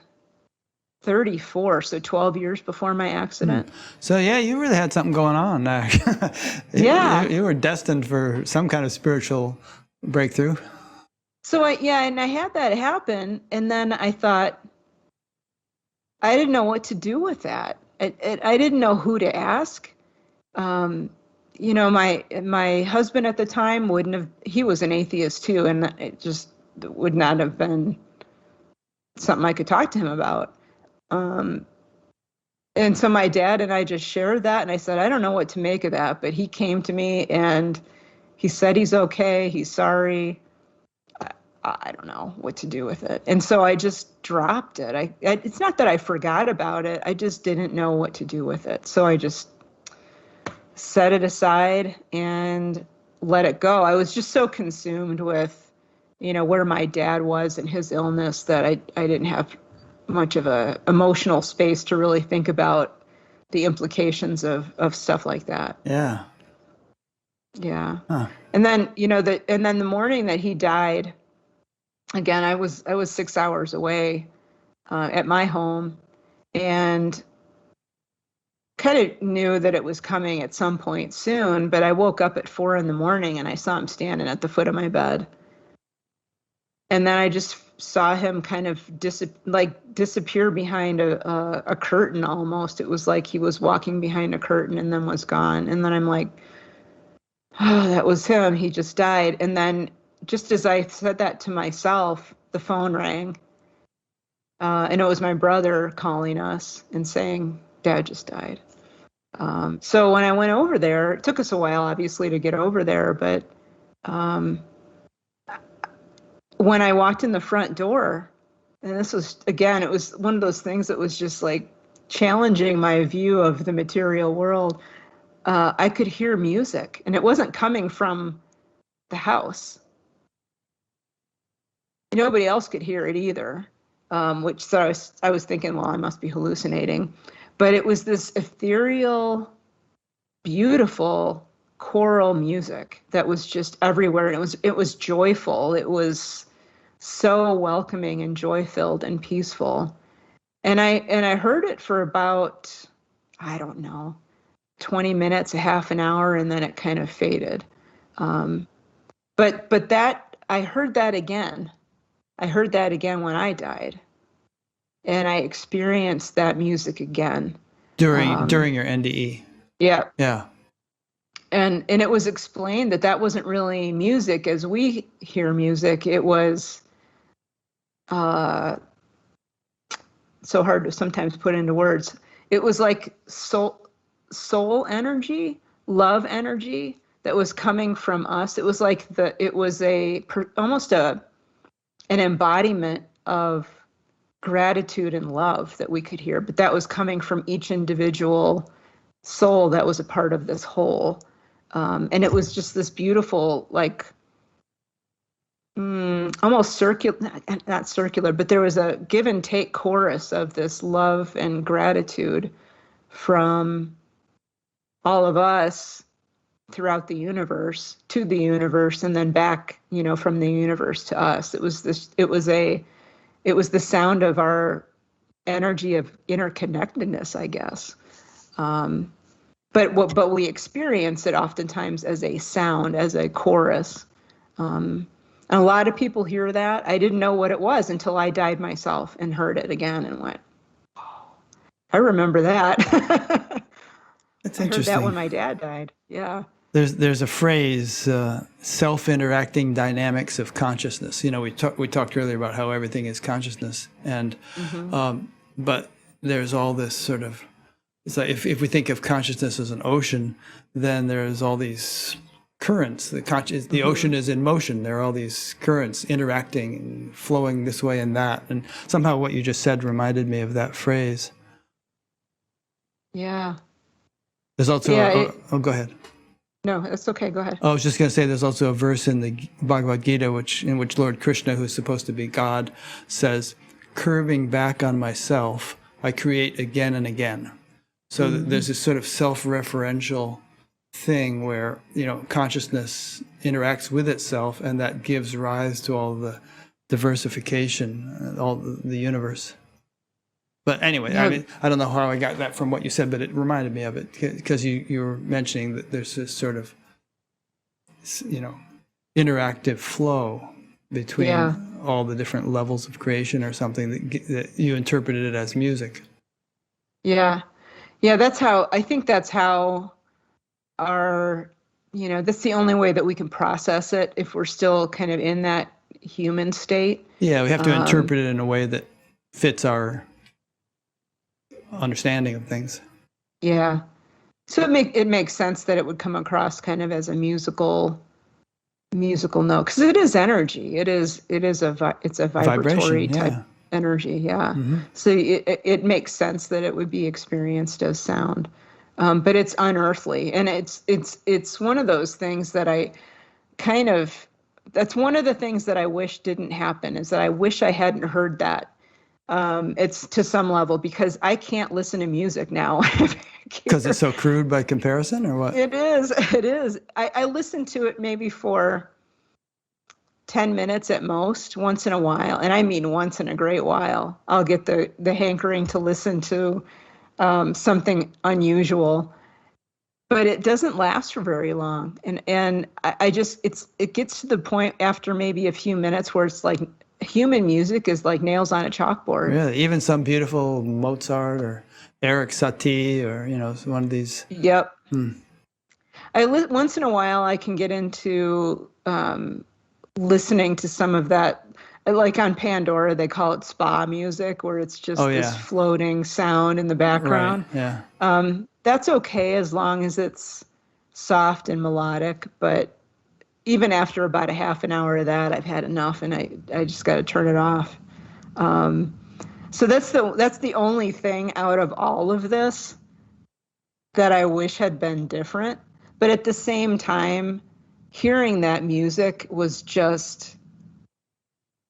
34, so 12 years before my accident. So yeah, you really had something going on. Yeah. You were destined for some kind of spiritual breakthrough. So and I had that happen, and then I thought, I didn't know what to do with that. I didn't know who to ask. My husband at the time wouldn't have, he was an atheist too, and it just would not have been something I could talk to him about. And so my dad and I just shared that, and I said, I don't know what to make of that, but he came to me and he said he's okay, he's sorry. I don't know what to do with it. And so I just dropped it. It's not that I forgot about it, I just didn't know what to do with it. So I just set it aside and let it go. I was just so consumed with, where my dad was and his illness that I didn't have much of a emotional space to really think about the implications of stuff like that. Yeah. Yeah. Huh. And then, the morning that he died, again, I was 6 hours away at my home, and kind of knew that it was coming at some point soon, but I woke up at 4 a.m. and I saw him standing at the foot of my bed. And then I just saw him kind of disappear behind a curtain almost. It was like he was walking behind a curtain and then was gone. And then I'm like, oh, that was him. He just died. And then just as I said that to myself, the phone rang. And it was my brother calling us and saying, Dad just died. So when I went over there, it took us a while, obviously, to get over there, but um, when I walked in the front door, and this was, again, it was one of those things that was just like challenging my view of the material world. I could hear music, and it wasn't coming from the house. Nobody else could hear it either, which so I was thinking, well, I must be hallucinating. But it was this ethereal, beautiful choral music that was just everywhere, and it was joyful. It was so welcoming and joy-filled and peaceful. And I heard it for about, I don't know, 20 minutes, a half an hour, and then it kind of faded. But that I heard that again. I heard that again when I died, and I experienced that music again during your NDE. Yeah, Yeah. and it was explained that that wasn't really music as we hear music. It was so hard to sometimes put into words. It was like soul energy, love energy that was coming from us. It was like almost an embodiment of gratitude and love that we could hear, but that was coming from each individual soul that was a part of this whole. And it was just this beautiful, like, almost circular, not circular, but there was a give and take chorus of this love and gratitude from all of us throughout the universe to the universe, and then back, from the universe to us. It was the sound of our energy of interconnectedness, I guess. But we experience it oftentimes as a sound, as a chorus. And a lot of people hear that. I didn't know what it was until I died myself and heard it again and went, oh, I remember that. That's I heard interesting. that when my dad died. Yeah. There's a phrase, self-interacting dynamics of consciousness. We talked earlier about how everything is consciousness, and but there's all this sort of, it's like if we think of consciousness as an ocean, then there's all these currents. The ocean is in motion. There are all these currents interacting and flowing this way and that. And somehow what you just said reminded me of that phrase. Yeah. There's also, go ahead. No, that's okay. Go ahead. I was just going to say there's also a verse in the Bhagavad Gita in which Lord Krishna, who's supposed to be God, says, curving back on myself, I create again and again. So there's this sort of self-referential thing where, consciousness interacts with itself, and that gives rise to all the diversification, all the universe. But anyway, Yeah. I don't know how I got that from what you said, but it reminded me of it because you were mentioning that there's this sort of, interactive flow between all the different levels of creation or something that you interpreted it as music. Yeah. Yeah, I think that's how that's the only way that we can process it if we're still kind of in that human state. Yeah, we have to interpret it in a way that fits our understanding of things. Yeah. So it makes sense that it would come across kind of as a musical note, because it is energy. It's a vibratory Vibration, type energy. Yeah. Mm-hmm. So it makes sense that it would be experienced as sound. But it's unearthly, and it's one of those things that that's one of the things that I wish didn't happen, is that I wish I hadn't heard that. It's to some level, because I can't listen to music now. Because it's so crude by comparison, or what? It is. I listen to it maybe for 10 minutes at most, once in a while. And I mean, once in a great while, I'll get the hankering to listen to something unusual, but it doesn't last for very long. And I just, it gets to the point after maybe a few minutes where it's like human music is like nails on a chalkboard. Really? Even some beautiful Mozart or Eric Satie or, one of these. Yep. Once in a while I can get into listening to some of that. Like on Pandora, they call it spa music, where it's just this floating sound in the background. Right. Yeah. that's okay as long as it's soft and melodic. But even after about a half an hour of that, I've had enough, and I just got to turn it off. So that's the only thing out of all of this that I wish had been different. But at the same time, hearing that music was just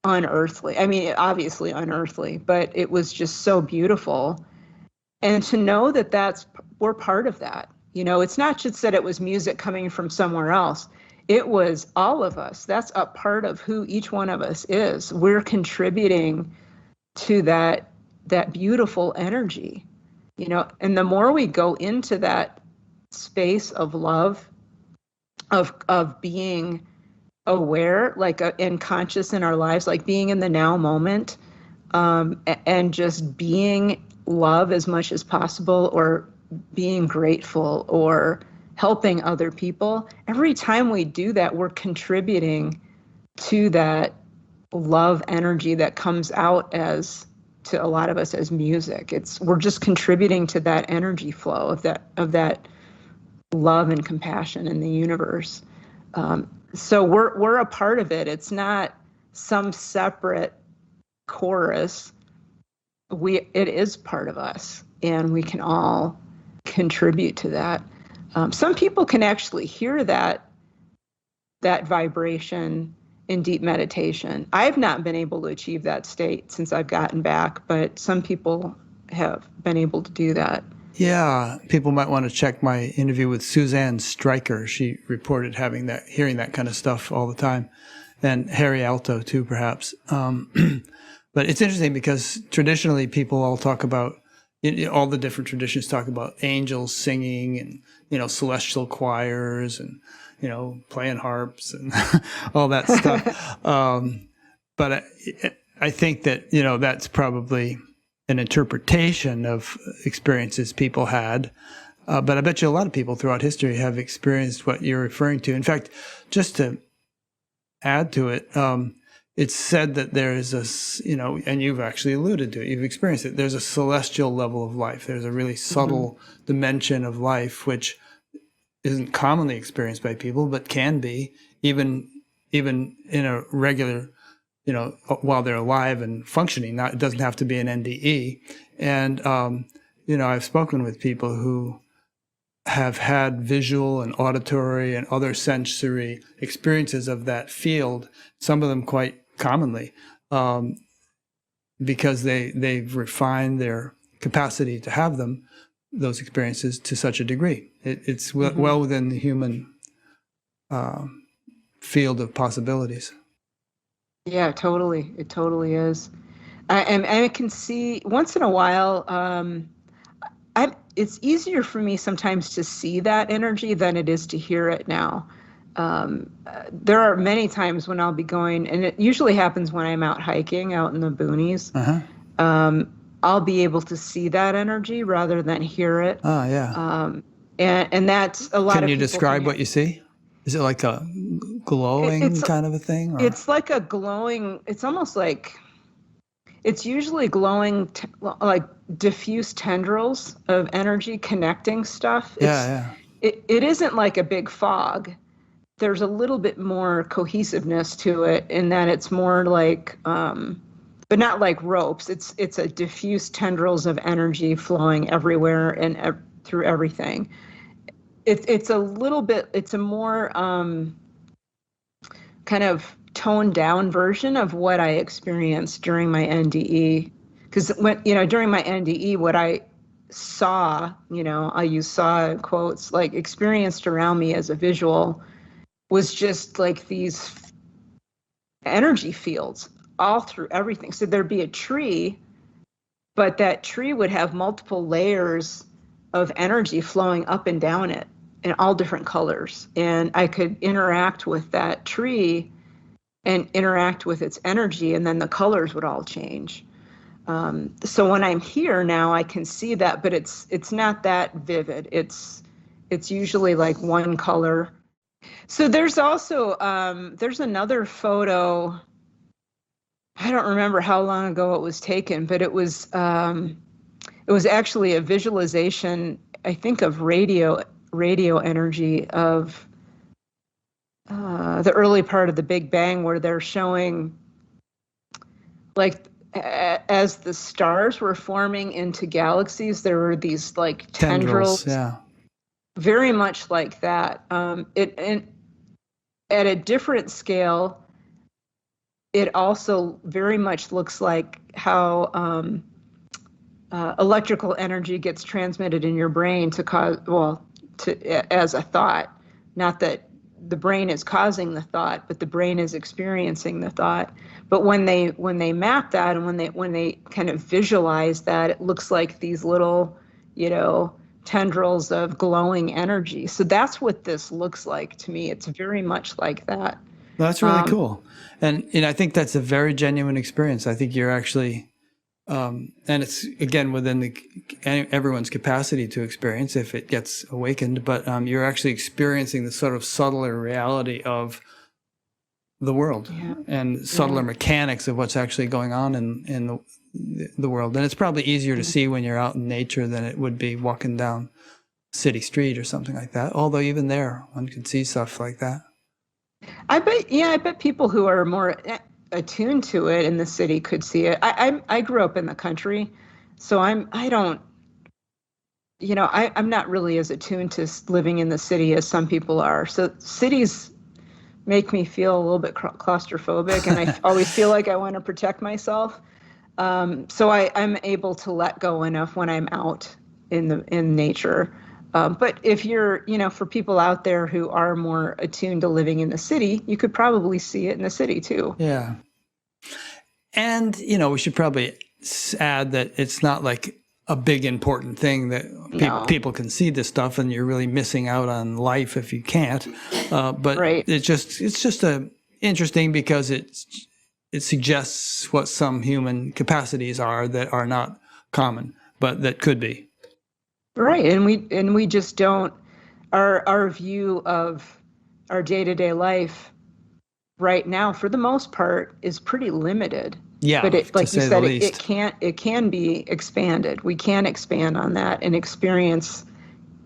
unearthly. I mean, obviously unearthly, but it was just so beautiful. And to know that we're part of that. You know, it's not just that it was music coming from somewhere else. It was all of us. That's a part of who each one of us is. We're contributing to that beautiful energy, you know. And the more we go into that space of love, of being aware, like and conscious in our lives, like being in the now moment, and just being love as much as possible, or being grateful, or helping other people. Every time we do that, we're contributing to that love energy that comes out as, to a lot of us, as music. We're just contributing to that energy flow of that love and compassion in the universe. So we're a part of it. It's not some separate chorus. It is part of us, and we can all contribute to that. Some people can actually hear that vibration in deep meditation. I've not been able to achieve that state since I've gotten back, but some people have been able to do that. Yeah, people might want to check my interview with Suzanne Stryker. She reported hearing that kind of stuff all the time, and Harry Alto too, perhaps. But it's interesting because traditionally people all talk about, all the different traditions talk about angels singing and, celestial choirs and, playing harps and all that stuff. But I think that, that's probably an interpretation of experiences people had. But I bet you a lot of people throughout history have experienced what you're referring to. In fact, just to add to it, it's said that there is and you've actually alluded to it, you've experienced it, there's a celestial level of life. There's a really subtle dimension of life, which isn't commonly experienced by people, but can be, even in a regular, while they're alive and functioning. It doesn't have to be an NDE. And, I've spoken with people who have had visual and auditory and other sensory experiences of that field, some of them quite commonly, because they've refined their capacity to have those experiences to such a degree. It's well within the human field of possibilities. Yeah, totally. It totally is. I can see once in a while, it's easier for me sometimes to see that energy than it is to hear it now. There are many times when I'll be going, and it usually happens when I'm out hiking out in the boonies. I'll be able to see that energy rather than hear it. Oh, yeah. And that's a lot of people. Can you describe what you see? Is it like a glowing kind of a thing? Or? It's like a glowing, it's almost like, it's usually glowing, like diffuse tendrils of energy connecting stuff. Yeah. It isn't like a big fog. There's a little bit more cohesiveness to it in that it's more like, but not like ropes. It's a diffuse tendrils of energy flowing everywhere and through everything. It's a little bit, it's a more kind of toned down version of what I experienced during my NDE. Because during my NDE, what I saw, I use saw in quotes, like experienced around me as a visual, was just like these energy fields all through everything. So there'd be a tree, but that tree would have multiple layers of energy flowing up and down it in all different colors. And I could interact with that tree and interact with its energy, and then the colors would all change. So when I'm here now, I can see that, but it's not that vivid. It's usually like one color. So there's also, there's another photo. I don't remember how long ago it was taken, but it was it was actually a visualization, I think, of radio energy of the early part of the Big Bang, where they're showing like as the stars were forming into galaxies, there were these like tendrils, yeah. very much like that. And at a different scale, it also very much looks like how electrical energy gets transmitted in your brain to cause, as a thought. Not that the brain is causing the thought, but the brain is experiencing the thought. But when they map that, and when they kind of visualize that, it looks like these little, tendrils of glowing energy. So that's what this looks like to me. It's very much like that. Well, that's really cool. And I think that's a very genuine experience. I think you're actually, and it's, again, within everyone's capacity to experience if it gets awakened, but you're actually experiencing the sort of subtler reality of the world and subtler mechanics of what's actually going on in the world. And it's probably easier to see when you're out in nature than it would be walking down city street or something like that. Although even there, one can see stuff like that. I bet people who are more attuned to it in the city could see it. I grew up in the country, so I'm not really as attuned to living in the city as some people are. So cities make me feel a little bit claustrophobic, and I always feel like I want to protect myself. So I'm able to let go enough when I'm out in nature. But if you're, for people out there who are more attuned to living in the city, you could probably see it in the city too. Yeah. And, we should probably add that it's not like a big important thing that people can see this stuff and you're really missing out on life if you can't. But it's just interesting because it suggests what some human capacities are that are not common, but that could be. Right. And we just don't, our view of our day-to-day life right now, for the most part, is pretty limited. Yeah. But like you said, it can be expanded. We can expand on that and experience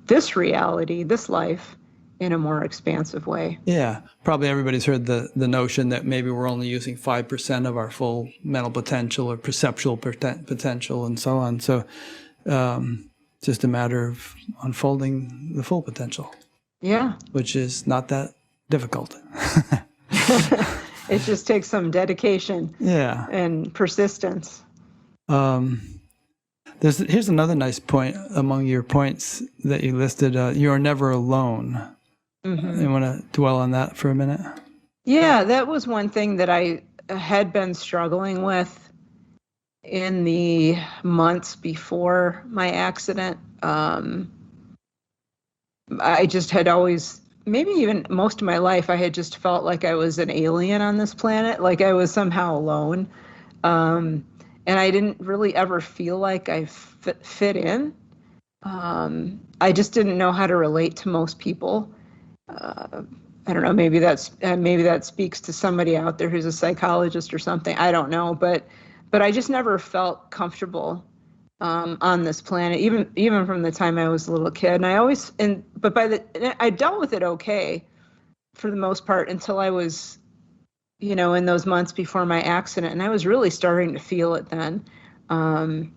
this reality, this life, in a more expansive way. Yeah. Probably everybody's heard the notion that maybe we're only using 5% of our full mental potential or perceptual potential and so on. So, just a matter of unfolding the full potential. Yeah. Which is not that difficult. It just takes some dedication. Yeah. And persistence. Here's another nice point among your points that you listed. You are never alone. Mm-hmm. You want to dwell on that for a minute? Yeah, that was one thing that I had been struggling with in the months before my accident. I just had always, maybe even most of my life, I had just felt like I was an alien on this planet, like I was somehow alone. And I didn't really ever feel like I fit in. I just didn't know how to relate to most people. I don't know, maybe that speaks to somebody out there who's a psychologist or something. I don't know, but I just never felt comfortable on this planet, even from the time I was a little kid. And I dealt with it okay for the most part until I was, in those months before my accident, and I was really starting to feel it then. My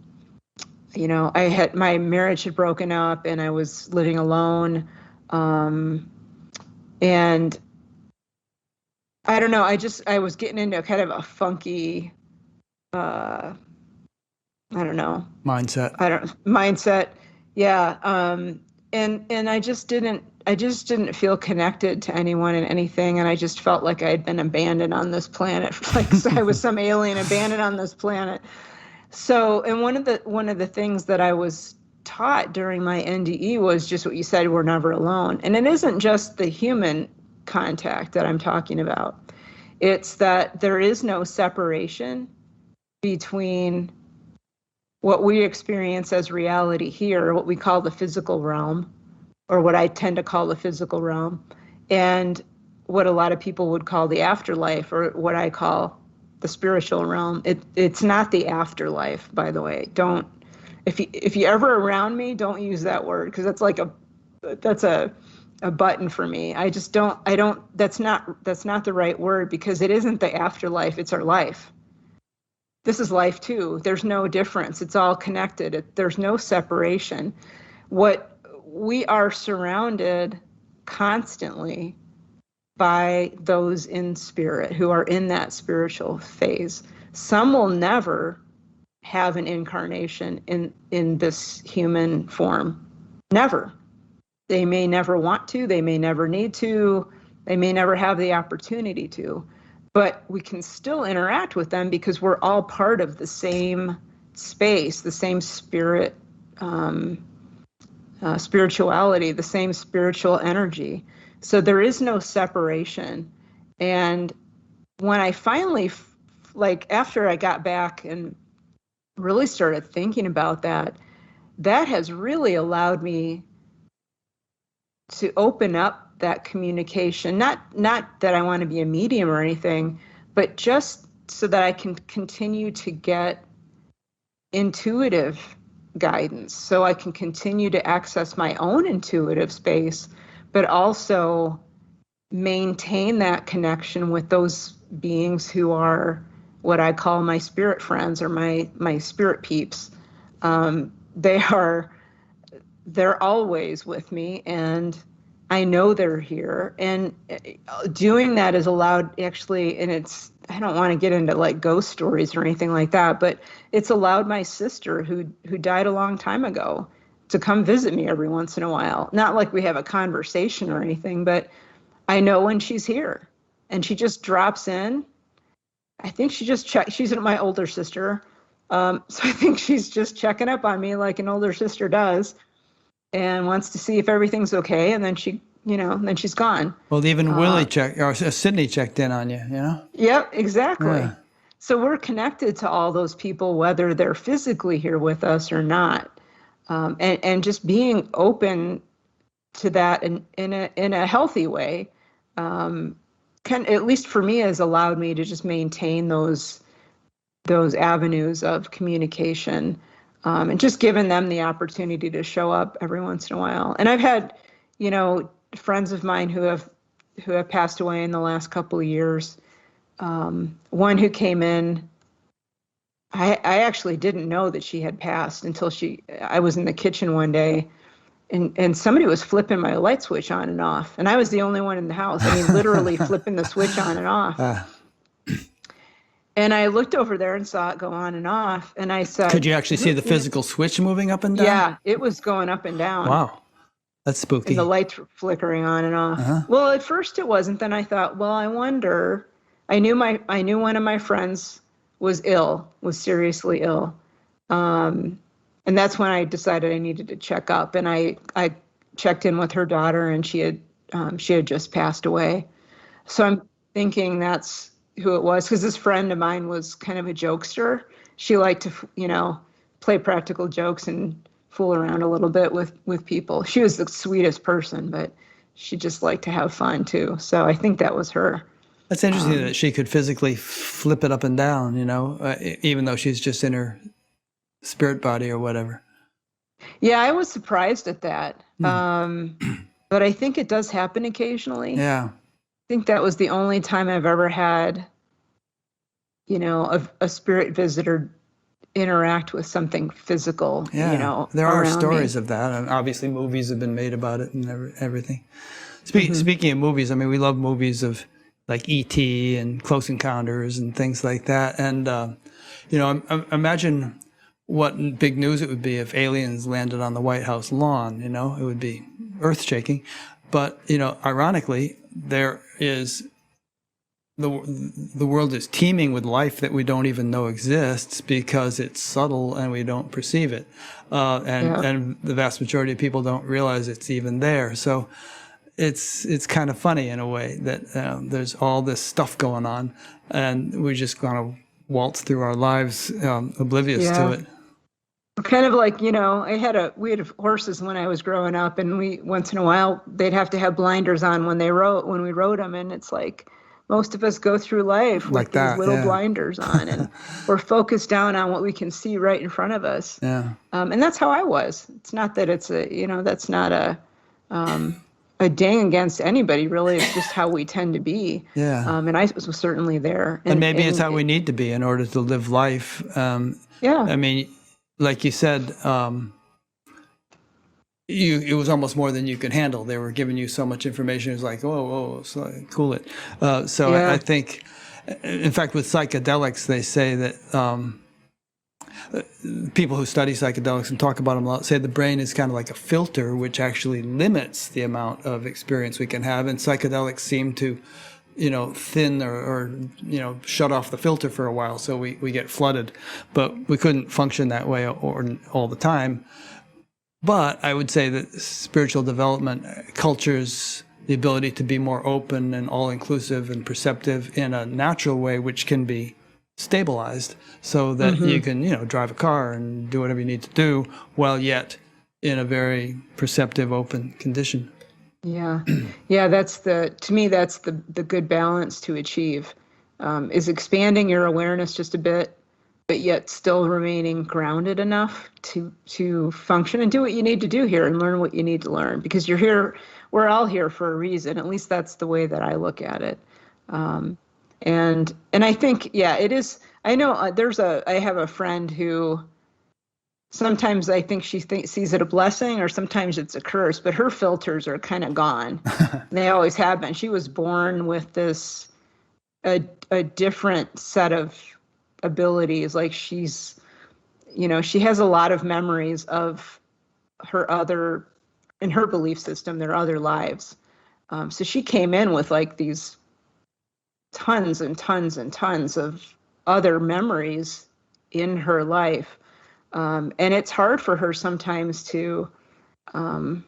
marriage had broken up, and I was living alone, and I don't know. I was getting into kind of a funky. I don't know. Mindset. Yeah. And I just didn't feel connected to anyone and anything. And I just felt like I had been abandoned on this planet. Like I was some alien abandoned on this planet. So, and one of the things that I was taught during my NDE was just what you said, we're never alone. And it isn't just the human contact that I'm talking about. It's that there is no separation between what we experience as reality here, what we call the physical realm, or what I tend to call the physical realm, and what a lot of people would call the afterlife, or what I call the spiritual realm. It's not the afterlife, by the way. if you ever around me, don't use that word, because that's a button for me. I don't, that's not the right word, because it isn't the afterlife, it's our life. This is life too. There's no difference. It's all connected. There's no separation. What we are surrounded constantly by those in spirit who are in that spiritual phase. Some will never have an incarnation in this human form. Never. They may never want to, they may never need to, they may never have the opportunity to, but we can still interact with them because we're all part of the same space, the same spirit, spirituality, the same spiritual energy. So there is no separation. And when I finally, like after I got back and really started thinking about that, that has really allowed me to open up that communication. Not that I want to be a medium or anything, but just so that I can continue to get intuitive guidance, so I can continue to access my own intuitive space, but also maintain that connection with those beings who are what I call my spirit friends, or my spirit peeps. They're always with me, and I know they're here. And doing that is allowed, actually, and I don't want to get into like ghost stories or anything like that, but it's allowed my sister who died a long time ago to come visit me every once in a while. Not like we have a conversation or anything, but I know when she's here, and she just drops in. I think she just she's my older sister. So I think she's just checking up on me like an older sister does, and wants to see if everything's okay. And then then she's gone. Well, even Willie Sydney checked in on you, you know? Yep, exactly. Yeah. So we're connected to all those people, whether they're physically here with us or not. And just being open to that in a healthy way, at least for me, has allowed me to just maintain those avenues of communication, and just given them the opportunity to show up every once in a while. And I've had, friends of mine who have passed away in the last couple of years. One who came in, I actually didn't know that she had passed until I was in the kitchen one day, and somebody was flipping my light switch on and off, and I was the only one in the house. I mean, literally flipping the switch on and off. And I looked over there and saw it go on and off, and I said, "Could you actually see the physical switch moving up and down?" Yeah, it was going up and down. Wow, that's spooky. And the lights were flickering on and off. Uh-huh. Well, at first it wasn't. Then I thought, well, I wonder. I knew one of my friends was seriously ill. And that's when I decided I needed to check up. And I checked in with her daughter, and she had just passed away. So I'm thinking that's who it was, because this friend of mine was kind of a jokester. She liked to, play practical jokes and fool around a little bit with people. She was the sweetest person, but she just liked to have fun too. So I think that was her. That's interesting that she could physically flip it up and down, even though she's just in her spirit body or whatever. Yeah, I was surprised at that. But I think it does happen occasionally. Yeah. I think that was the only time I've ever had, a spirit visitor interact with something physical. Yeah. There are around stories me. of that, and obviously movies have been made about it and everything. Speaking of movies, I mean, we love movies of like E.T. and Close Encounters and things like that. And, imagine what big news it would be if aliens landed on the White House lawn. It would be earth-shaking. But, ironically, there is the world is teeming with life that we don't even know exists because it's subtle and we don't perceive it. And the vast majority of people don't realize it's even there. So it's kind of funny in a way that there's all this stuff going on, and we're just going to waltz through our lives oblivious to it. Kind of like, we had horses when I was growing up, and we once in a while they'd have to have blinders on when we rode them, and it's like most of us go through life Like with these that, little yeah. blinders on, and we're focused down on what we can see right in front of us. Yeah. And that's how I was. It's not that it's that's not a ding against anybody, really. It's just how we tend to be. Yeah. And I was certainly there. And maybe it's how we need to be in order to live life. Yeah. I mean, like you said, it was almost more than you could handle. They were giving you so much information. It was like, oh, so cool it. So Yeah. I think, in fact, with psychedelics, they say that people who study psychedelics and talk about them a lot say the brain is kind of like a filter, which actually limits the amount of experience we can have. And psychedelics seem to, thin or shut off the filter for a while, so we get flooded. But we couldn't function that way all the time. But I would say that spiritual development cultures the ability to be more open and all-inclusive and perceptive in a natural way, which can be stabilized so that you can, drive a car and do whatever you need to do while yet in a very perceptive, open condition. Yeah. Yeah, to me, that's the good balance to achieve, is expanding your awareness just a bit, but yet still remaining grounded enough to function and do what you need to do here and learn what you need to learn, because you're here, we're all here for a reason. At least that's the way that I look at it. And I think, yeah, it is. I know I have a friend who sometimes I think she sees it a blessing, or sometimes it's a curse, but her filters are kind of gone. They always have been. She was born with a different set of abilities. Like she has a lot of memories of in her belief system, their other lives. So she came in with like these tons and tons and tons of other memories in her life. And it's hard for her sometimes to kind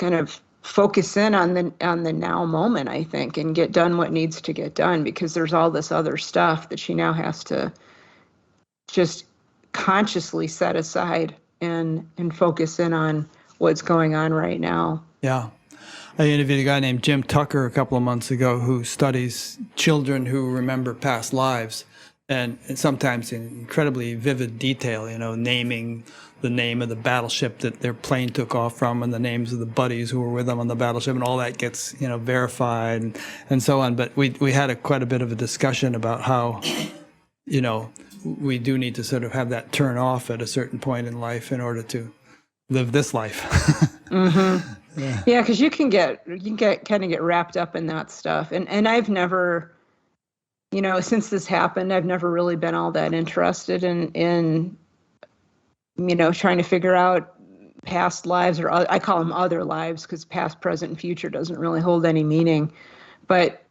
of focus in on the now moment, I think, and get done what needs to get done, because there's all this other stuff that she now has to just consciously set aside and focus in on what's going on right now. Yeah. I interviewed a guy named Jim Tucker a couple of months ago who studies children who remember past lives, and sometimes in incredibly vivid detail, naming the name of the battleship that their plane took off from and the names of the buddies who were with them on the battleship, and all that gets, verified and so on. But we had quite a bit of a discussion about how, we do need to sort of have that turn off at a certain point in life in order to live this life. Yeah, because you can get kind of get wrapped up in that stuff, and I've never, since this happened, I've never really been all that interested in trying to figure out past lives, or I call them other lives, because past, present, and future doesn't really hold any meaning, but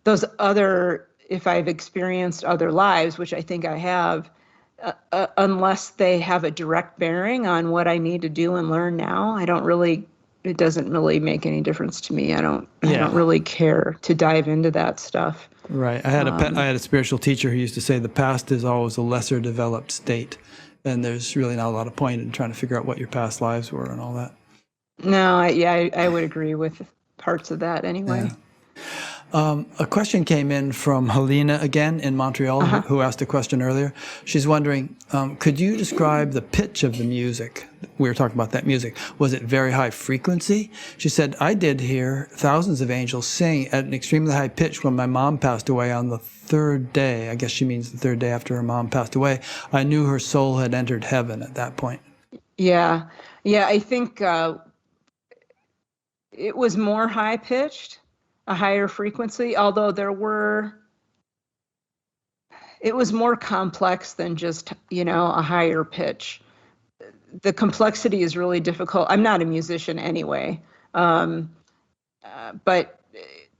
those other, if I've experienced other lives, which I think I have. Unless they have a direct bearing on what I need to do and learn now, it doesn't really make any difference to me. I don't really care to dive into that stuff. Right. I had a spiritual teacher who used to say the past is always a lesser developed state, and there's really not a lot of point in trying to figure out what your past lives were and all that. No, I would agree with parts of that anyway. Yeah. A question came in from Helena again in Montreal, who asked a question earlier. She's wondering, could you describe the pitch of the music? We were talking about that music. Was it very high frequency? She said, I did hear thousands of angels sing at an extremely high pitch when my mom passed away on the third day. I guess she means the third day after her mom passed away. I knew her soul had entered heaven at that point. Yeah. Yeah, I think it was more high pitched. A higher frequency, although it was more complex than just, a higher pitch. The complexity is really difficult. I'm not a musician anyway, but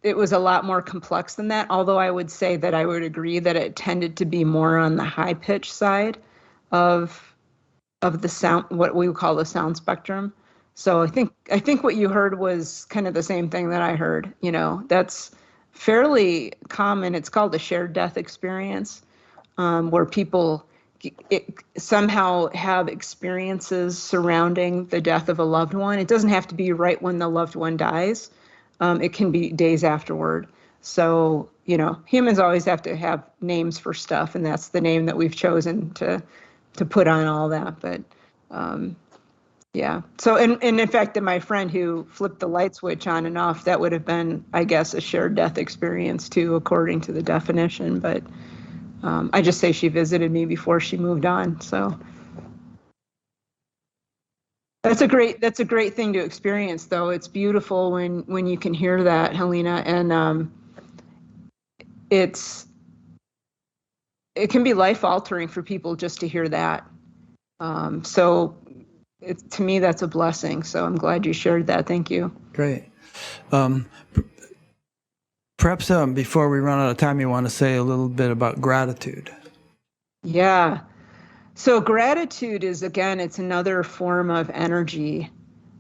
it was a lot more complex than that, although I would say that I would agree that it tended to be more on the high pitch side of the sound, what we would call the sound spectrum. So I think what you heard was kind of the same thing that I heard. That's fairly common. It's called the shared death experience, where people somehow have experiences surrounding the death of a loved one. It doesn't have to be right when the loved one dies, It can be days afterward. So, humans always have to have names for stuff, and that's the name that we've chosen to put on all that. But yeah. So, and in fact, my friend who flipped the light switch on and off, that would have been, I guess, a shared death experience too, according to the definition. But I just say she visited me before she moved on. So that's a great thing to experience, though. It's beautiful when you can hear that, Helena, and it can be life altering for people just to hear that. So to me, that's a blessing. So I'm glad you shared that. Thank you. Great. Perhaps before we run out of time, you want to say a little bit about gratitude. Yeah. So gratitude is, again, it's another form of energy,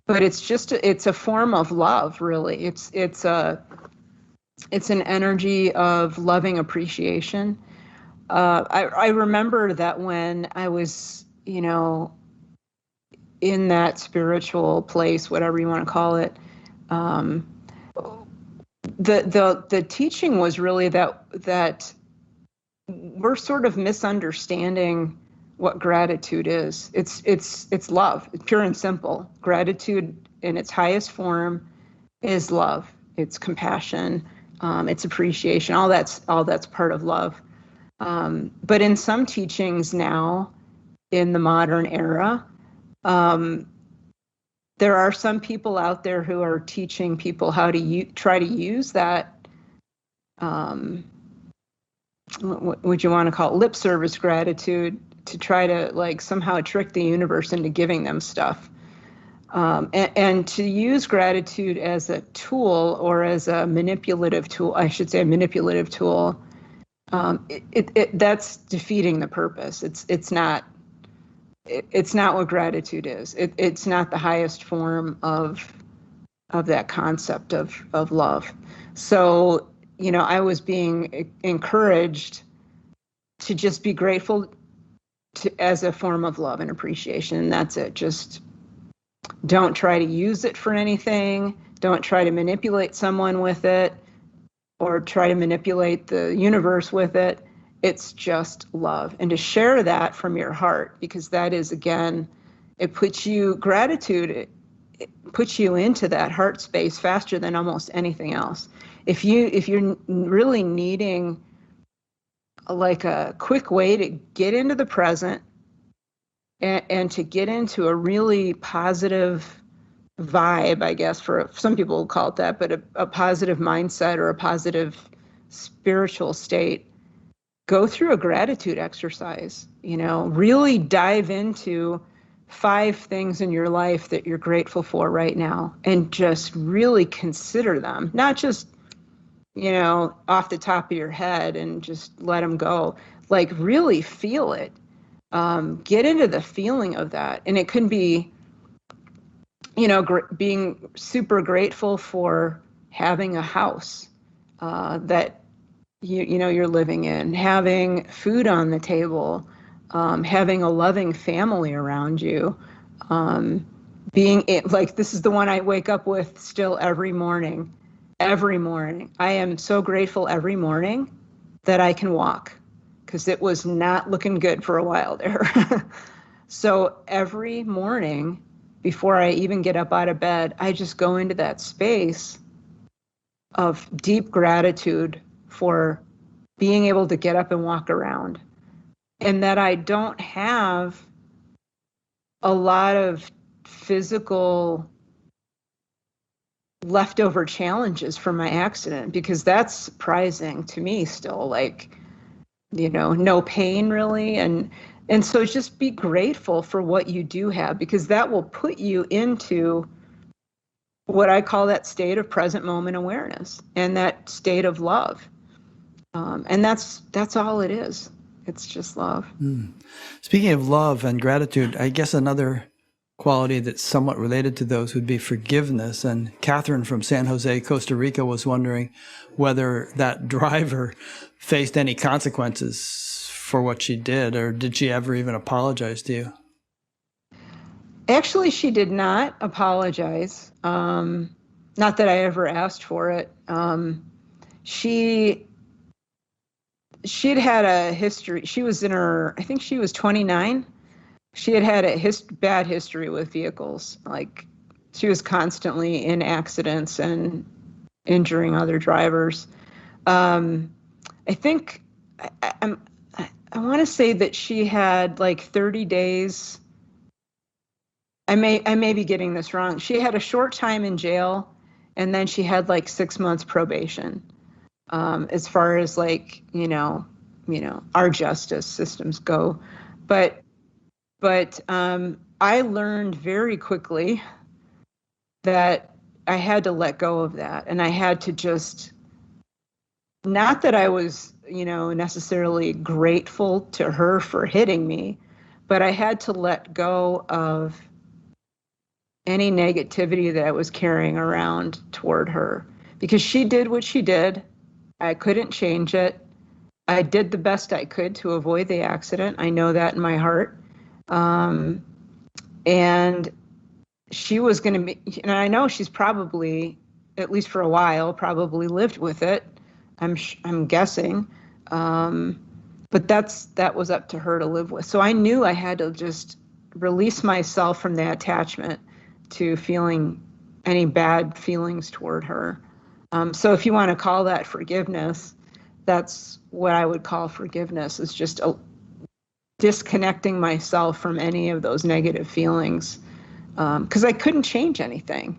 but it's a form of love, really. It's an energy of loving appreciation. I remember that when I was, in that spiritual place, whatever you want to call it, the teaching was really that we're sort of misunderstanding what gratitude is. It's love, pure and simple. Gratitude in its highest form is love. It's compassion. It's appreciation. All that's part of love. But in some teachings now, in the modern era, there are some people out there who are teaching people how to try to use that, what would you want to call it, lip service gratitude, to try to somehow trick the universe into giving them stuff. And to use gratitude as a tool, or as a manipulative tool, I should say a manipulative tool, that's defeating the purpose. It's not what gratitude is. It's not the highest form of that concept of love. So, I was being encouraged to just be grateful as a form of love and appreciation. And that's it. Just don't try to use it for anything. Don't try to manipulate someone with it, or try to manipulate the universe with it. It's just love. And to share that from your heart, because that is, again, gratitude, it puts you into that heart space faster than almost anything else. If you're really needing a quick way to get into the present, and to get into a really positive vibe, I guess, for some people will call it that, but a positive mindset or a positive spiritual state, go through a gratitude exercise. Really dive into 5 things in your life that you're grateful for right now, and just really consider them, not just off the top of your head and just let them go. Really feel it. Get into the feeling of that. And it can be, being super grateful for having a house that you're living in, having food on the table, having a loving family around you, this is the one I wake up with still every morning. Every morning. I am so grateful every morning that I can walk, because it was not looking good for a while there. So every morning, before I even get up out of bed, I just go into that space of deep gratitude for being able to get up and walk around, and that I don't have a lot of physical leftover challenges from my accident, because that's surprising to me still, no pain really. And so just be grateful for what you do have, because that will put you into what I call that state of present moment awareness, and that state of love. And that's all it is. It's just love. Speaking of love and gratitude, I guess another quality that's somewhat related to those would be forgiveness. And Catherine from San Jose, Costa Rica, was wondering whether that driver faced any consequences for what she did, or did she ever even apologize to you? Actually, she did not apologize. Not that I ever asked for it. She'd had a history. She was in her, I think she was 29. She had a bad history with vehicles. Like, she was constantly in accidents and injuring other drivers. I think I want to say that she had like 30 days. I may be getting this wrong. She had a short time in jail, and then she had like 6 months probation. As far as like, our justice systems go, but I learned very quickly that I had to let go of that, and I had to just, not that I was, necessarily grateful to her for hitting me, but I had to let go of any negativity that I was carrying around toward her, because she did what she did. I couldn't change it. I did the best I could to avoid the accident. I know that in my heart. And she was going to be, and I know she's probably, at least for a while, probably lived with it. I'm guessing. But that was up to her to live with. So I knew I had to just release myself from that attachment to feeling any bad feelings toward her. So if you want to call that forgiveness, that's what I would call forgiveness, is just disconnecting myself from any of those negative feelings, because I couldn't change anything.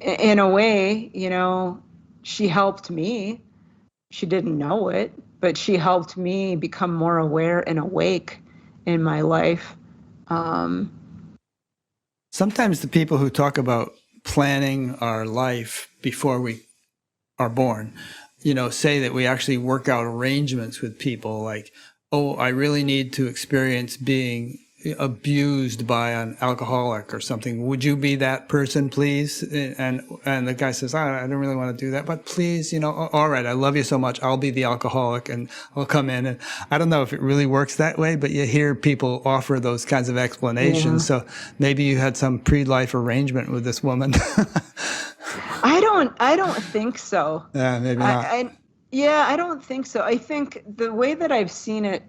In a way, she helped me. She didn't know it, but she helped me become more aware and awake in my life. Sometimes the people who talk about planning our life before we are born, say that we actually work out arrangements with people like, oh, I really need to experience being abused by an alcoholic or something. Would you be that person, please? And the guy says, I don't really want to do that, but please, all right, I love you so much. I'll be the alcoholic and I'll come in. And I don't know if it really works that way, but you hear people offer those kinds of explanations. Yeah. So maybe you had some pre-life arrangement with this woman. I don't think so. Yeah, maybe not. I don't think so. I think the way that I've seen it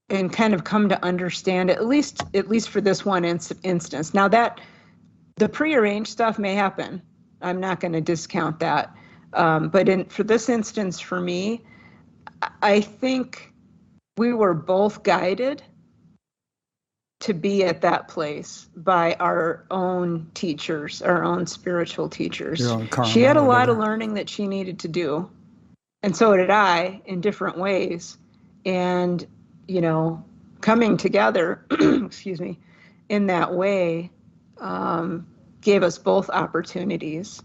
and kind of come to understand, at least for this one instance. Now, that the prearranged stuff may happen. I'm not going to discount that. But for this instance, for me, I think we were both guided to be at that place by our own teachers, our own spiritual teachers. Your own karma, she had a lot whatever. of learning that she needed to do. And so did I, in different ways. And, coming together, excuse me, in that way, gave us both opportunities.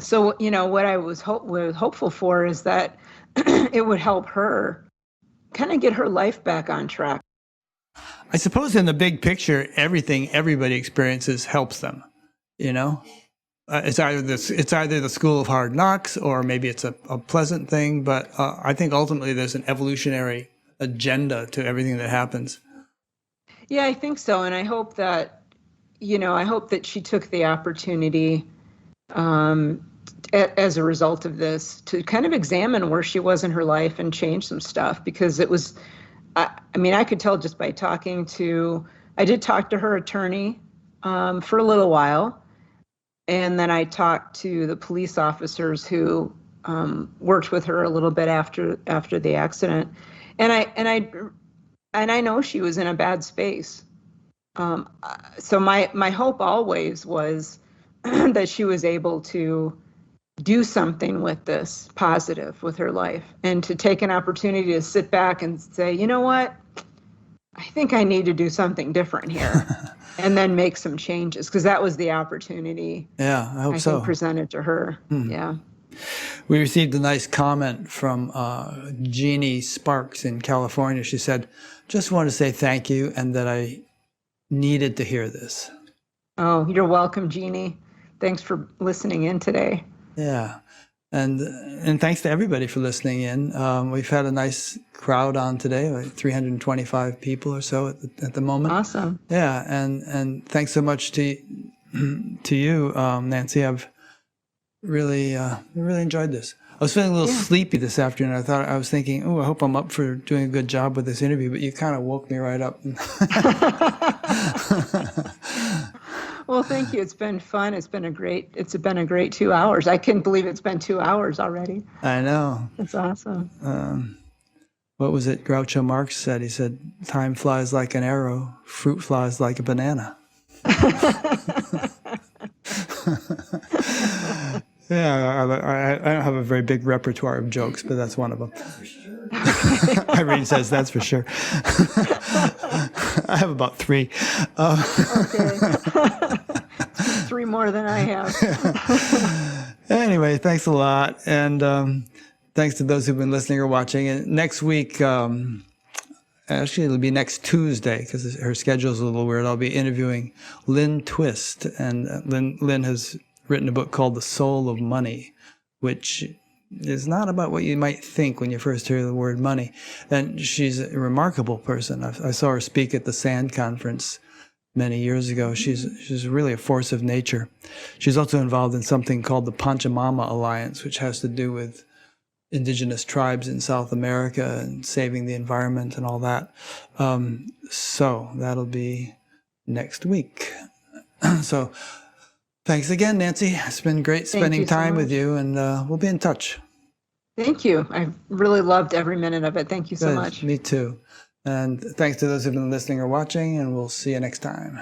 So, what I was hopeful for is that it would help her kind of get her life back on track. I suppose in the big picture, everything everybody experiences helps them. It's either the school of hard knocks, or maybe it's a pleasant thing. But I think ultimately there's an evolutionary agenda to everything that happens. Yeah, I think so, and I hope that she took the opportunity as a result of this to kind of examine where she was in her life and change some stuff, because it was. I could tell just by talking to. I did talk to her attorney for a little while. And then I talked to the police officers who worked with her a little bit after the accident, and I know she was in a bad space. So my hope always was that she was able to do something with this positive with her life, and to take an opportunity to sit back and say, you know what, I think I need to do something different here. And then make some changes, because that was the opportunity. Yeah, I hope I so. think presented to her. Yeah. We received a nice comment from Jeannie Sparks in California. She said, just want to say thank you, and that I needed to hear this. Oh, you're welcome, Jeannie. Thanks for listening in today. Yeah. And thanks to everybody for listening in. We've had a nice crowd on today, like 325 people or so at the moment. Awesome. Yeah, and thanks so much to you, Nancy. I've really enjoyed this. I was feeling a little sleepy this afternoon. I was thinking, oh, I hope I'm up for doing a good job with this interview, but you kind of woke me right up. Well, thank you. It's been fun. It's been a great 2 hours. I can't believe it's been 2 hours already. I know. That's awesome. What was it Groucho Marx said? He said, time flies like an arrow, fruit flies like a banana. Yeah, I don't have a very big repertoire of jokes, but that's one of them. Irene says that's for sure. I have about 3. Okay. 3 more than I have. Anyway, thanks a lot. And thanks to those who've been listening or watching. And next week, actually, it'll be next Tuesday because her schedule's a little weird. I'll be interviewing Lynn Twist. And Lynn has written a book called The Soul of Money, which is not about what you might think when you first hear the word money. And she's a remarkable person. I saw her speak at the SAND conference many years ago. She's really a force of nature. She's also involved in something called the Pachamama Alliance, which has to do with indigenous tribes in South America and saving the environment and all that. So that'll be next week. So thanks again, Nancy. It's been great spending time with you, and we'll be in touch. Thank you. I've really loved every minute of it. Thank you so much. Me too. And thanks to those who've been listening or watching, and we'll see you next time.